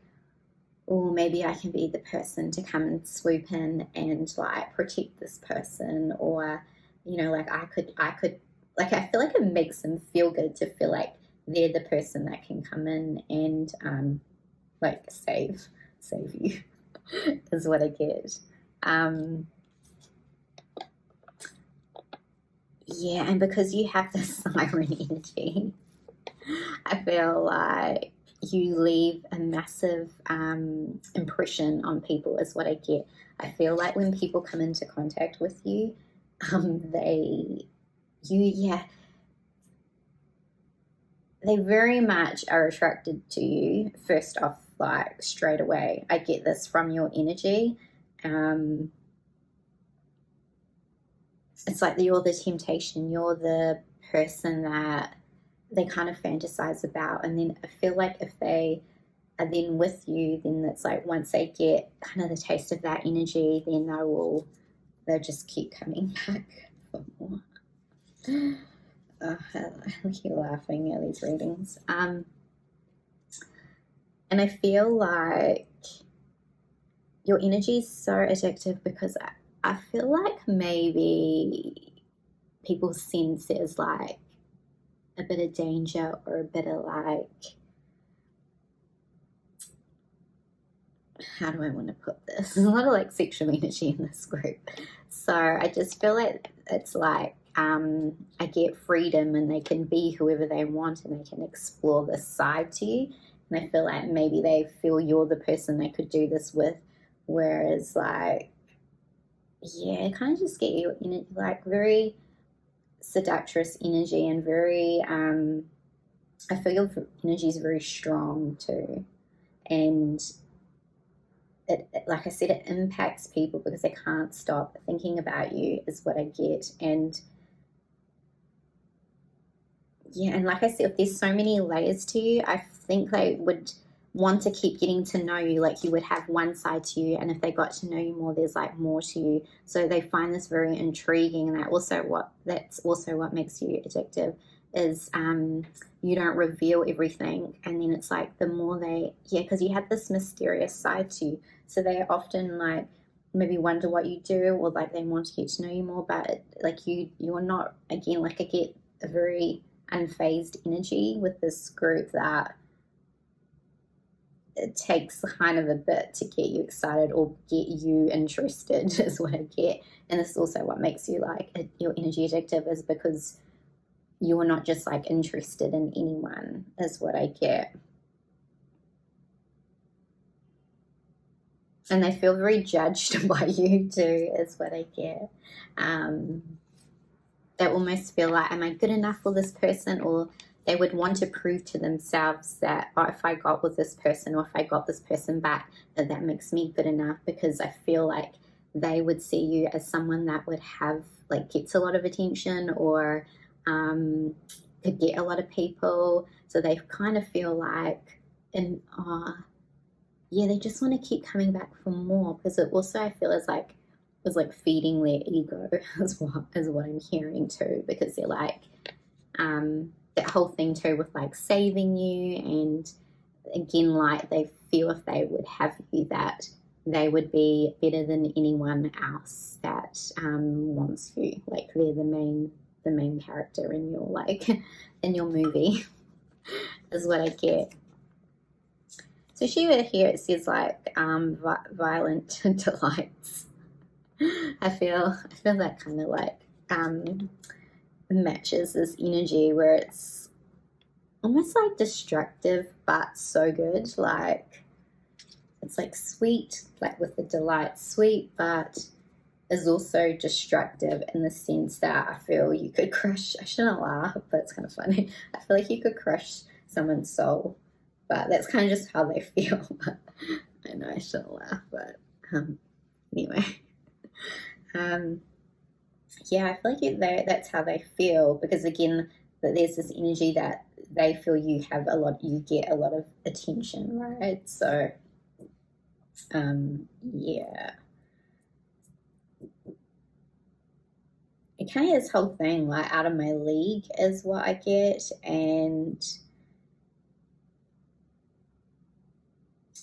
oh, maybe I can be the person to come and swoop in and like protect this person, or like I could like, I feel like it makes them feel good to feel like they're the person that can come in and like save you is what I get. Yeah, and because you have the siren energy, I feel like you leave a massive impression on people is what I get. I feel like when people come into contact with you, they very much are attracted to you first off, like straight away. I get this from your energy. It's like you're the temptation, you're the person that they kind of fantasize about, and then I feel like if they are then with you, then it's like once they get kind of the taste of that energy, then they'll just keep coming back for more. I keep laughing at these readings. And I feel like your energy is so addictive because I feel like maybe people sense there's like a bit of danger or a bit of like, how do I want to put this? There's a lot of like sexual energy in this group. So I just feel like it's like I get freedom and they can be whoever they want and they can explore this side to you. And I feel like maybe they feel you're the person they could do this with. Whereas like, yeah, it kind of just get you in like very seductress energy and very, I feel your energy is very strong too. And it, like I said, it impacts people because they can't stop thinking about you is what I get. And yeah, and like I said, if there's so many layers to you, I think they would want to keep getting to know you. Like you would have one side to you, and if they got to know you more, there's like more to you. So they find this very intriguing, and that's also what makes you addictive is you don't reveal everything, and then it's like the more because you have this mysterious side to you, so they often like maybe wonder what you do, or like they want to get to know you more, but like you're not, again, like I get a very unfazed energy with this group that it takes kind of a bit to get you excited or get you interested is what I get. And this is also what makes you like your energy addictive, is because you're not just like interested in anyone is what I get. And they feel very judged by you too is what I get. They almost feel like, am I good enough for this person? Or they would want to prove to themselves that, oh, if I got with this person, or if I got this person back, that makes me good enough, because I feel like they would see you as someone that would have, like, gets a lot of attention, or could get a lot of people. So they kind of feel like, they just want to keep coming back for more, because it also, I feel, is like feeding their ego is what I'm hearing too, because they're like that whole thing too with like saving you, and again, like they feel if they would have you that they would be better than anyone else that wants you, like they're the main character in your in your movie is what I get. So she over here, it says like violent delights. I feel that kind of like matches this energy where it's almost like destructive but so good. Like it's like sweet, like with the delight, sweet, but is also destructive in the sense that I feel you could crush, I shouldn't laugh, but it's kind of funny. I feel like you could crush someone's soul, but that's kind of just how they feel. But I know I shouldn't laugh, but Anyway, yeah, I feel like that's how they feel, because again, that there's this energy that they feel you get a lot of attention, right? So, yeah, it kind of this whole thing like out of my league is what I get, and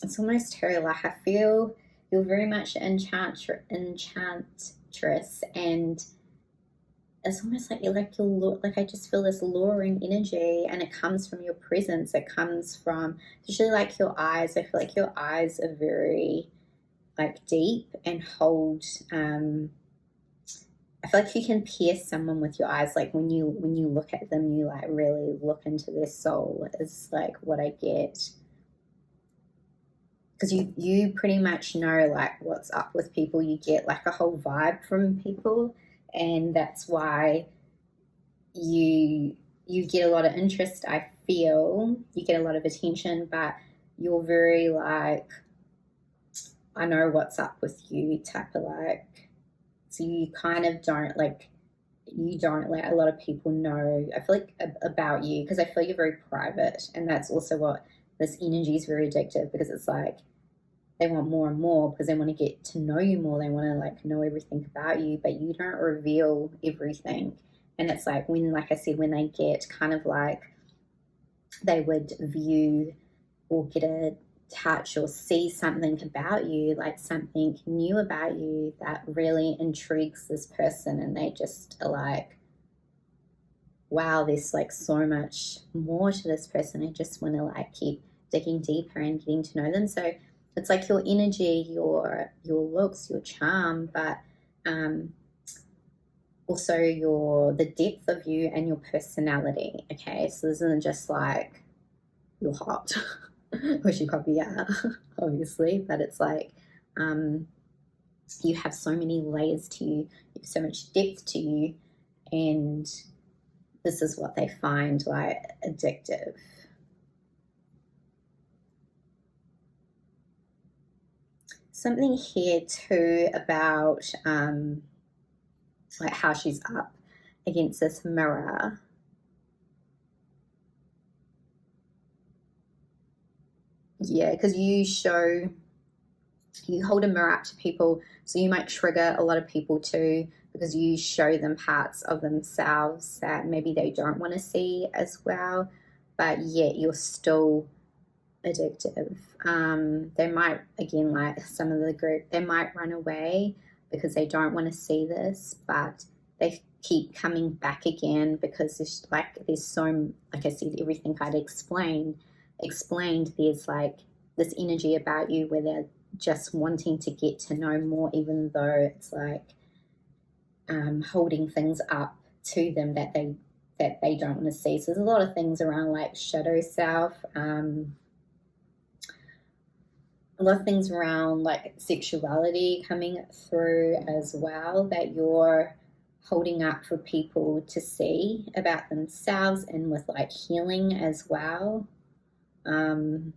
it's almost true. Like I feel you're very much enchantress, and it's almost like like I just feel this luring energy, and it comes from your presence. It comes from usually like your eyes. I feel like your eyes are very like deep and hold. I feel like you can pierce someone with your eyes. Like when you look at them, you like really look into their soul. Is like what I get, because you pretty much know like what's up with people. You get like a whole vibe from people, and that's why you get a lot of interest. I feel you get a lot of attention, but you're very like, I know what's up with you type of like, so you kind of don't like, you don't let a lot of people know, I feel like, about you, because I feel you're very private, and that's also what this energy is very addictive, because it's like they want more and more because they want to get to know you more. They want to like know everything about you, but you don't reveal everything. And it's like when, like I said, when they get kind of like they would view or get a touch or see something about you, like something new about you that really intrigues this person, and they just are like, wow, there's like so much more to this person. I just want to like keep digging deeper and getting to know them. So it's like your energy, your looks, your charm, but also the depth of you and your personality. Okay, so this isn't just like you're hot, which you probably are, obviously, but it's like you have so many layers to you, you have so much depth to you, and this is what they find like addictive. Something here too about like how she's up against this mirror. Yeah, because you hold a mirror up to people, so you might trigger a lot of people too, because you show them parts of themselves that maybe they don't want to see as well, but yet you're still addictive. They might, again, like some of the group, they might run away because they don't want to see this, but they keep coming back again because there's so, like I said, everything I'd explained, there's like this energy about you where they're just wanting to get to know more, even though it's like holding things up to them that they don't want to see. So there's a lot of things around like shadow self, a lot of things around like sexuality coming through as well, that you're holding up for people to see about themselves, and with like healing as well. And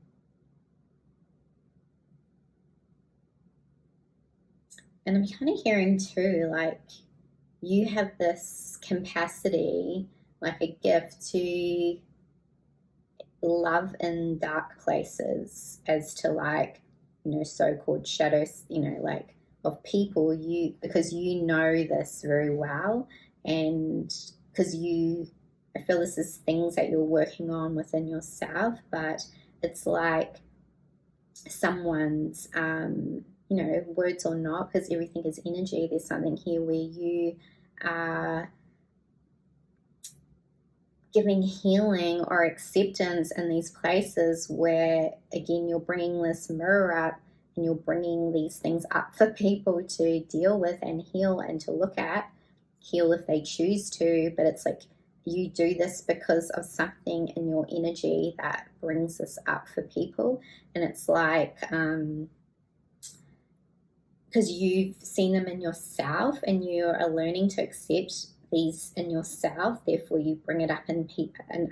I'm kind of hearing too, like you have this capacity, like a gift to love in dark places, as to like, so-called shadows, like of people, because you know this very well, and because I feel this is things that you're working on within yourself, but it's like someone's, words or not, because everything is energy. There's something here where you are giving healing or acceptance in these places where, again, you're bringing this mirror up, and you're bringing these things up for people to deal with and heal and to look at, heal if they choose to. But it's like you do this because of something in your energy that brings this up for people. And it's like, because you've seen them in yourself and you are learning to accept these in yourself, therefore you bring it up in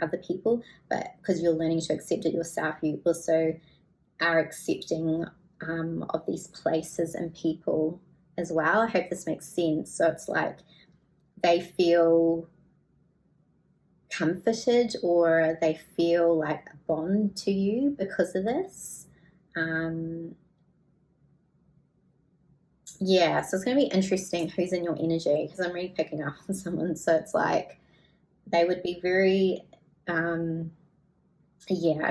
other people. But because you're learning to accept it yourself, you also are accepting of these places and people as well. I hope this makes sense. So it's like they feel comforted, or they feel like a bond to you because of this. Yeah, so it's going to be interesting who's in your energy, because I'm really picking up on someone. So it's like they would be very, yeah,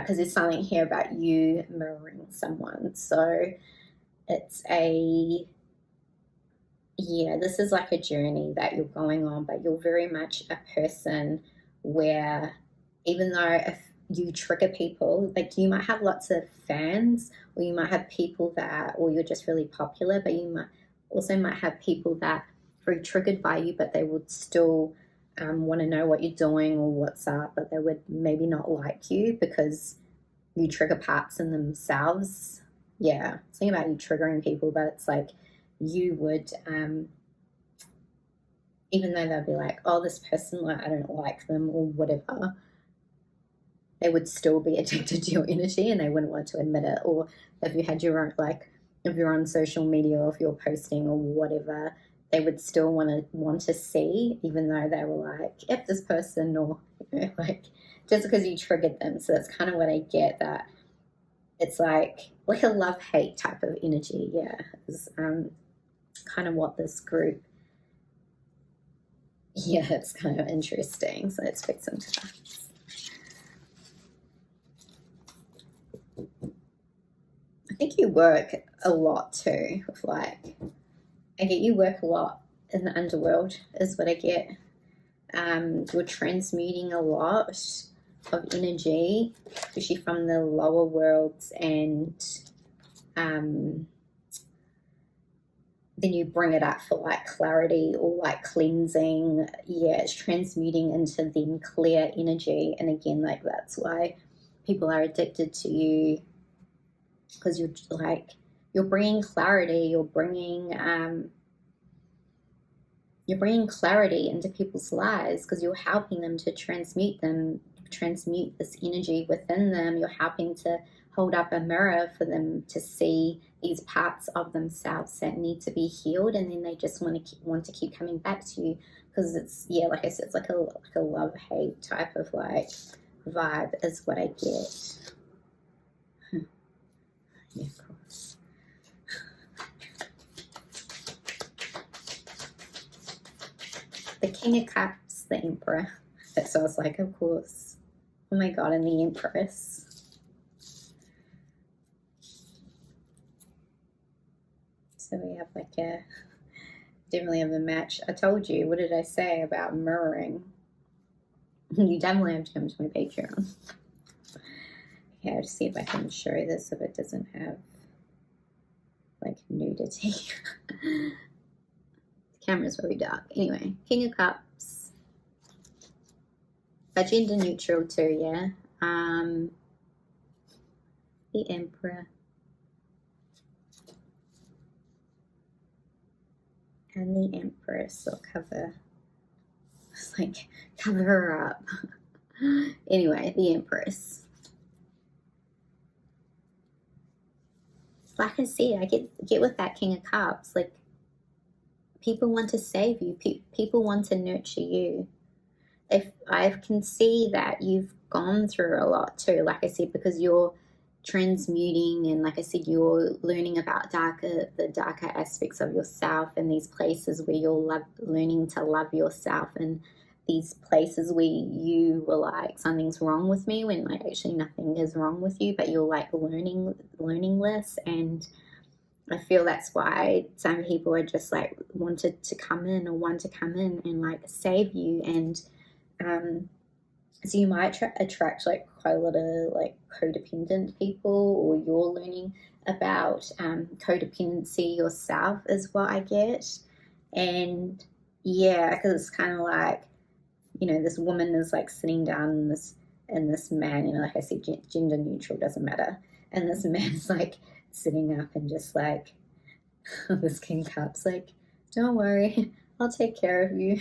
because there's something here about you mirroring someone. So it's yeah, this is like a journey that you're going on, but you're very much a person where, even though if you trigger people, like you might have lots of fans, or you might have people that, or you're just really popular, but you might have people that are very triggered by you, but they would still want to know what you're doing or what's up, but they would maybe not like you because you trigger parts in themselves. Yeah, something about you triggering people, but it's like you would, even though they'll be like, oh, this person, like, I don't like them or whatever, they would still be addicted to your energy and they wouldn't want to admit it. Or if you had your own, like, if you're on social media or if you're posting or whatever, they would still want to see, even though they were like, if this person, or, you know, like, just because you triggered them. So that's kind of what I get, that it's like a love-hate type of energy. Yeah, is kind of what this group, yeah, it's kind of interesting. So let's pick some cards. I think you work a lot too with, like, I get you work a lot in the underworld is what I get. You're transmuting a lot of energy, especially from the lower worlds, and then you bring it up for like clarity or like cleansing. Yeah, it's transmuting into then clear energy. And again, like, that's why people are addicted to you, because you're bringing clarity, you're bringing clarity into people's lives, because you're helping them to transmute this energy within them. You're helping to hold up a mirror for them to see these parts of themselves that need to be healed, and then they just want to keep coming back to you, because it's, yeah, like I said, it's like a love-hate type of like vibe is what I get. Yeah, of course. The King of Cups, the Emperor. So I was like, of course. Oh my God, and the Empress. So we have like definitely have a match. I told you, what did I say about mirroring? You definitely have to come to my Patreon. Okay, I'll just see if I can show this if it doesn't have like nudity. The camera's very dark. Anyway, King of Cups. But gender neutral too, yeah. The Emperor. And the Empress, or cover. It's like, cover her up. Anyway, the Empress. Like I said, I get with that King of Cups. Like, people want to save you. People want to nurture you. I can see that you've gone through a lot too, like I said, because you're transmuting, and like I said, you're learning about the darker aspects of yourself, and these places where you're learning to love yourself, and these places where you were like, something's wrong with me, when like actually nothing is wrong with you, but you're like learning this. And I feel that's why some people are just like want to come in and like save you. And so you might attract like quite a lot of like codependent people, or you're learning about codependency yourself is what I get. And yeah, because it's kind of like, you know, this woman is like sitting down and this man, you know, like I said, gender neutral, doesn't matter. And this man's like sitting up and just like, this King Cup's like, don't worry, I'll take care of you.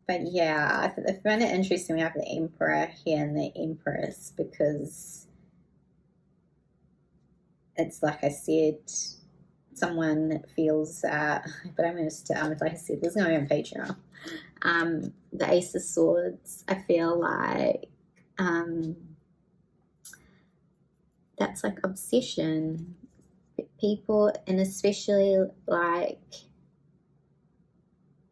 But yeah, I find it interesting we have the Emperor here and the Empress, because it's like I said, someone feels, but I'm going to, like I said, there's no on Patreon. The Ace of Swords, I feel like that's like obsession. People, and especially like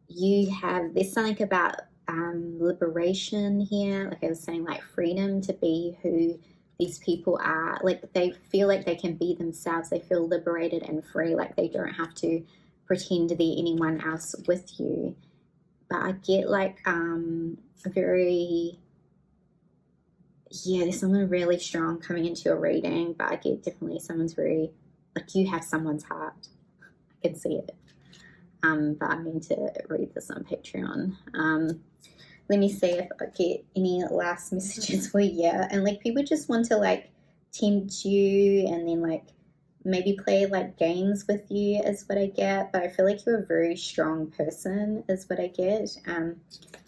there's something about liberation here. Like I was saying, like freedom to be who these people are. Like they feel like they can be themselves. They feel liberated and free. Like they don't have to pretend to be anyone else with you. But I get like there's someone really strong coming into a reading, but I get definitely someone's very, like you have someone's heart. I can see it. But I'm going to read this on Patreon. Let me see if I get any last messages for you. And like people just want to like tempt you and then like maybe play like games with you is what I get. But I feel like you're a very strong person is what I get.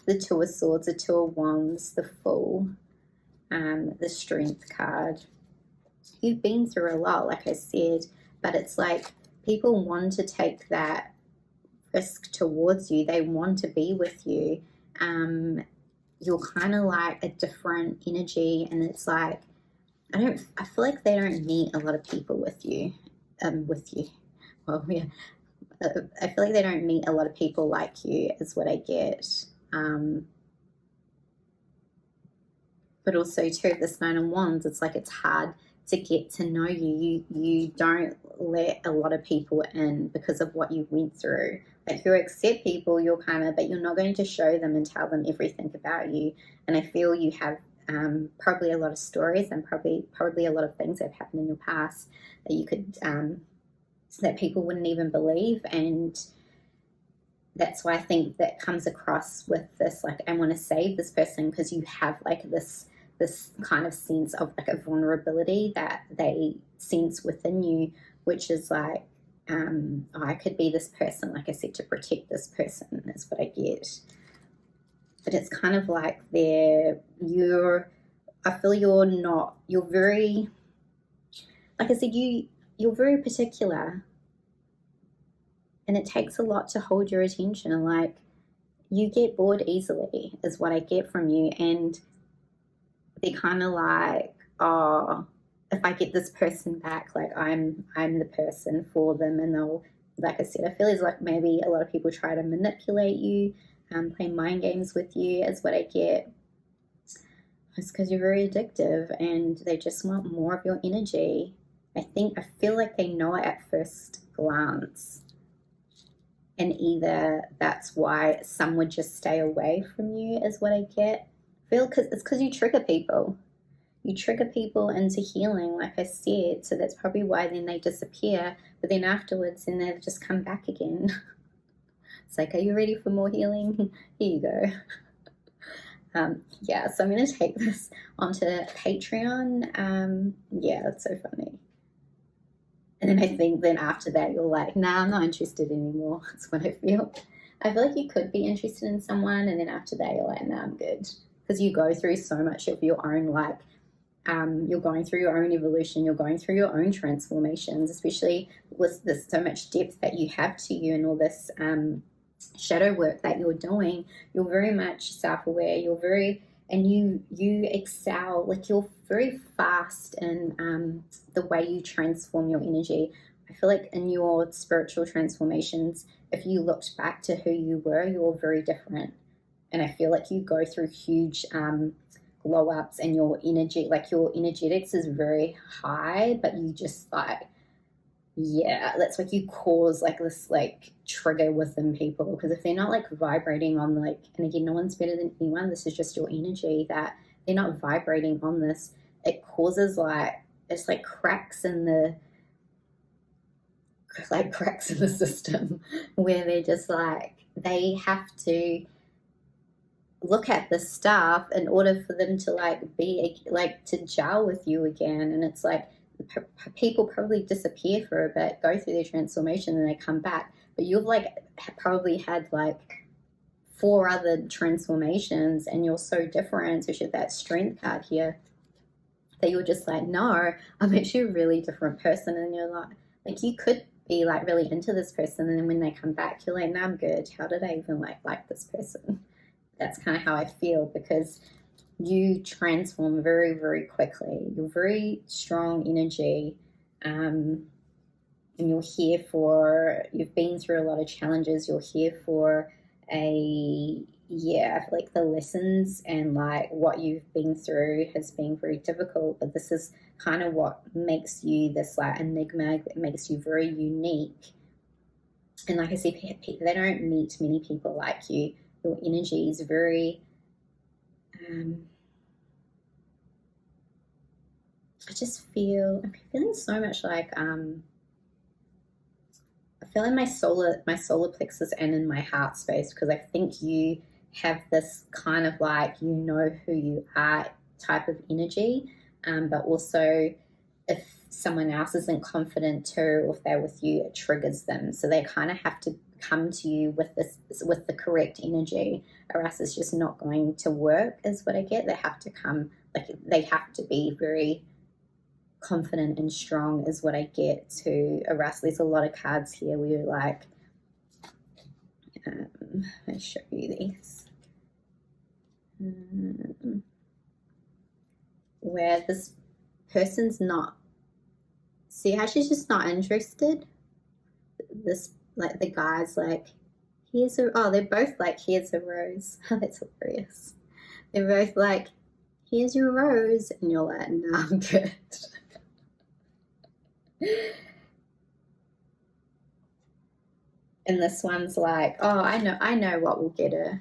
The Two of Swords, the Two of Wands, the Fool, the Strength card. You've been through a lot, like I said, but it's like people want to take that risk towards you. They want to be with you. You're kind of like a different energy, and it's like I feel like they don't meet a lot of people with you. Well, yeah. I feel like they don't meet a lot of people like you is what I get. But also too, this Nine of Wands, it's like it's hard to get to know you. You don't let a lot of people in because of what you went through. Like you accept people, but you're not going to show them and tell them everything about you. And I feel you have probably a lot of stories and probably a lot of things that have happened in your past that you could that people wouldn't even believe. And that's why I think that comes across with this, like I want to save this person, because you have like this kind of sense of like a vulnerability that they sense within you, which is like I could be this person, like I said, to protect this person is what I get. But it's kind of like I feel you're very, like I said, you're very particular, and it takes a lot to hold your attention. Like you get bored easily is what I get from you, and they're kind of like, oh, if I get this person back, like I'm the person for them, and they'll, like I said, I feel it's like maybe a lot of people try to manipulate you, play mind games with you is what I get. It's because you're very addictive and they just want more of your energy. I feel like they know it at first glance, and either that's why some would just stay away from you is what I get. I feel it's because you trigger people. You trigger people into healing, like I said, so that's probably why then they disappear, but then afterwards then they've just come back again. It's like, are you ready for more healing? Here you go. So I'm going to take this onto Patreon. It's so funny. And then I think then after that you're like, nah, I'm not interested anymore. That's what I feel. I feel like you could be interested in someone, and then after that you're like, nah, I'm good. Because you go through so much of your own, like, you're going through your own evolution, you're going through your own transformations, especially with this so much depth that you have to you and all this shadow work that you're doing. You're very much self-aware, and you excel, like you're very fast in the way you transform your energy. I feel like in your spiritual transformations, if you looked back to who you were, you're very different. And I feel like you go through huge glow ups, and your energy, like your energetics is very high, but you just like, that's like you cause like this like trigger within people, because if they're not like vibrating on like, and again, no one's better than anyone, this is just your energy, that they're not vibrating on this, it causes like, it's like cracks in the system where they're just like, they have to look at this stuff in order for them to like be like to gel with you again. And it's like people probably disappear for a bit, go through their transformation, and they come back, but you've like probably had like 4 other transformations, and you're so different, especially that Strength card here. that you're just like, no, I'm actually a really different person. And you're like you could be like really into this person, and then when they come back, you're like, no, I'm good. How did I even like this person? That's kind of how I feel, because you transform very, very quickly. You're very strong energy, and you're here for, you've been through a lot of challenges. You're here for I feel like the lessons and like what you've been through has been very difficult, but this is kind of what makes you this like enigma, that makes you very unique. And like I said, they don't meet many people like you. Your energy is very, I'm feeling so much like, I feel in my solar plexus and in my heart space, because I think you have this kind of like, you know who you are type of energy, but also if someone else isn't confident too, or if they're with you, it triggers them. So they kind of have to come to you with the correct energy, or else it's just not going to work, is what I get. They have to come, like they have to be very confident and strong, is what I get to arrest. There's a lot of cards here where you're like, I'll show you these, where this person's not, see how she's just not interested. This, like the guy's like, they're both like, here's a rose. That's hilarious. They're both like, here's your rose, and you're like, no, I'm good. And this one's like, oh, I know what will get her.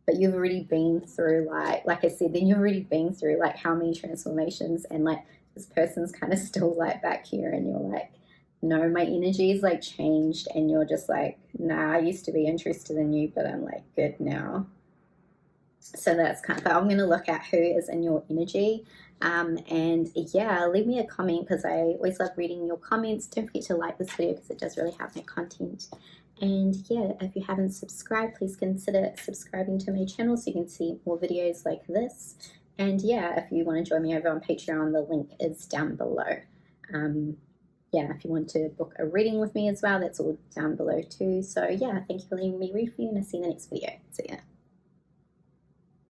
But you've already been through, like I said, then you've already been through like how many transformations, and like this person's kind of still like back here, and you're like, no, my energy is like changed, and you're just like, nah, I used to be interested in you, but I'm like good now. So that's kind of, I'm going to look at who is in your energy. And yeah, leave me a comment, because I always love reading your comments. Don't forget to like this video, because it does really help my content. And yeah, if you haven't subscribed, please consider subscribing to my channel so you can see more videos like this. And yeah, if you want to join me over on Patreon, the link is down below. Yeah, if you want to book a reading with me as well, that's all down below too. So yeah, thank you for letting me read for you, and I'll see you in the next video. See ya.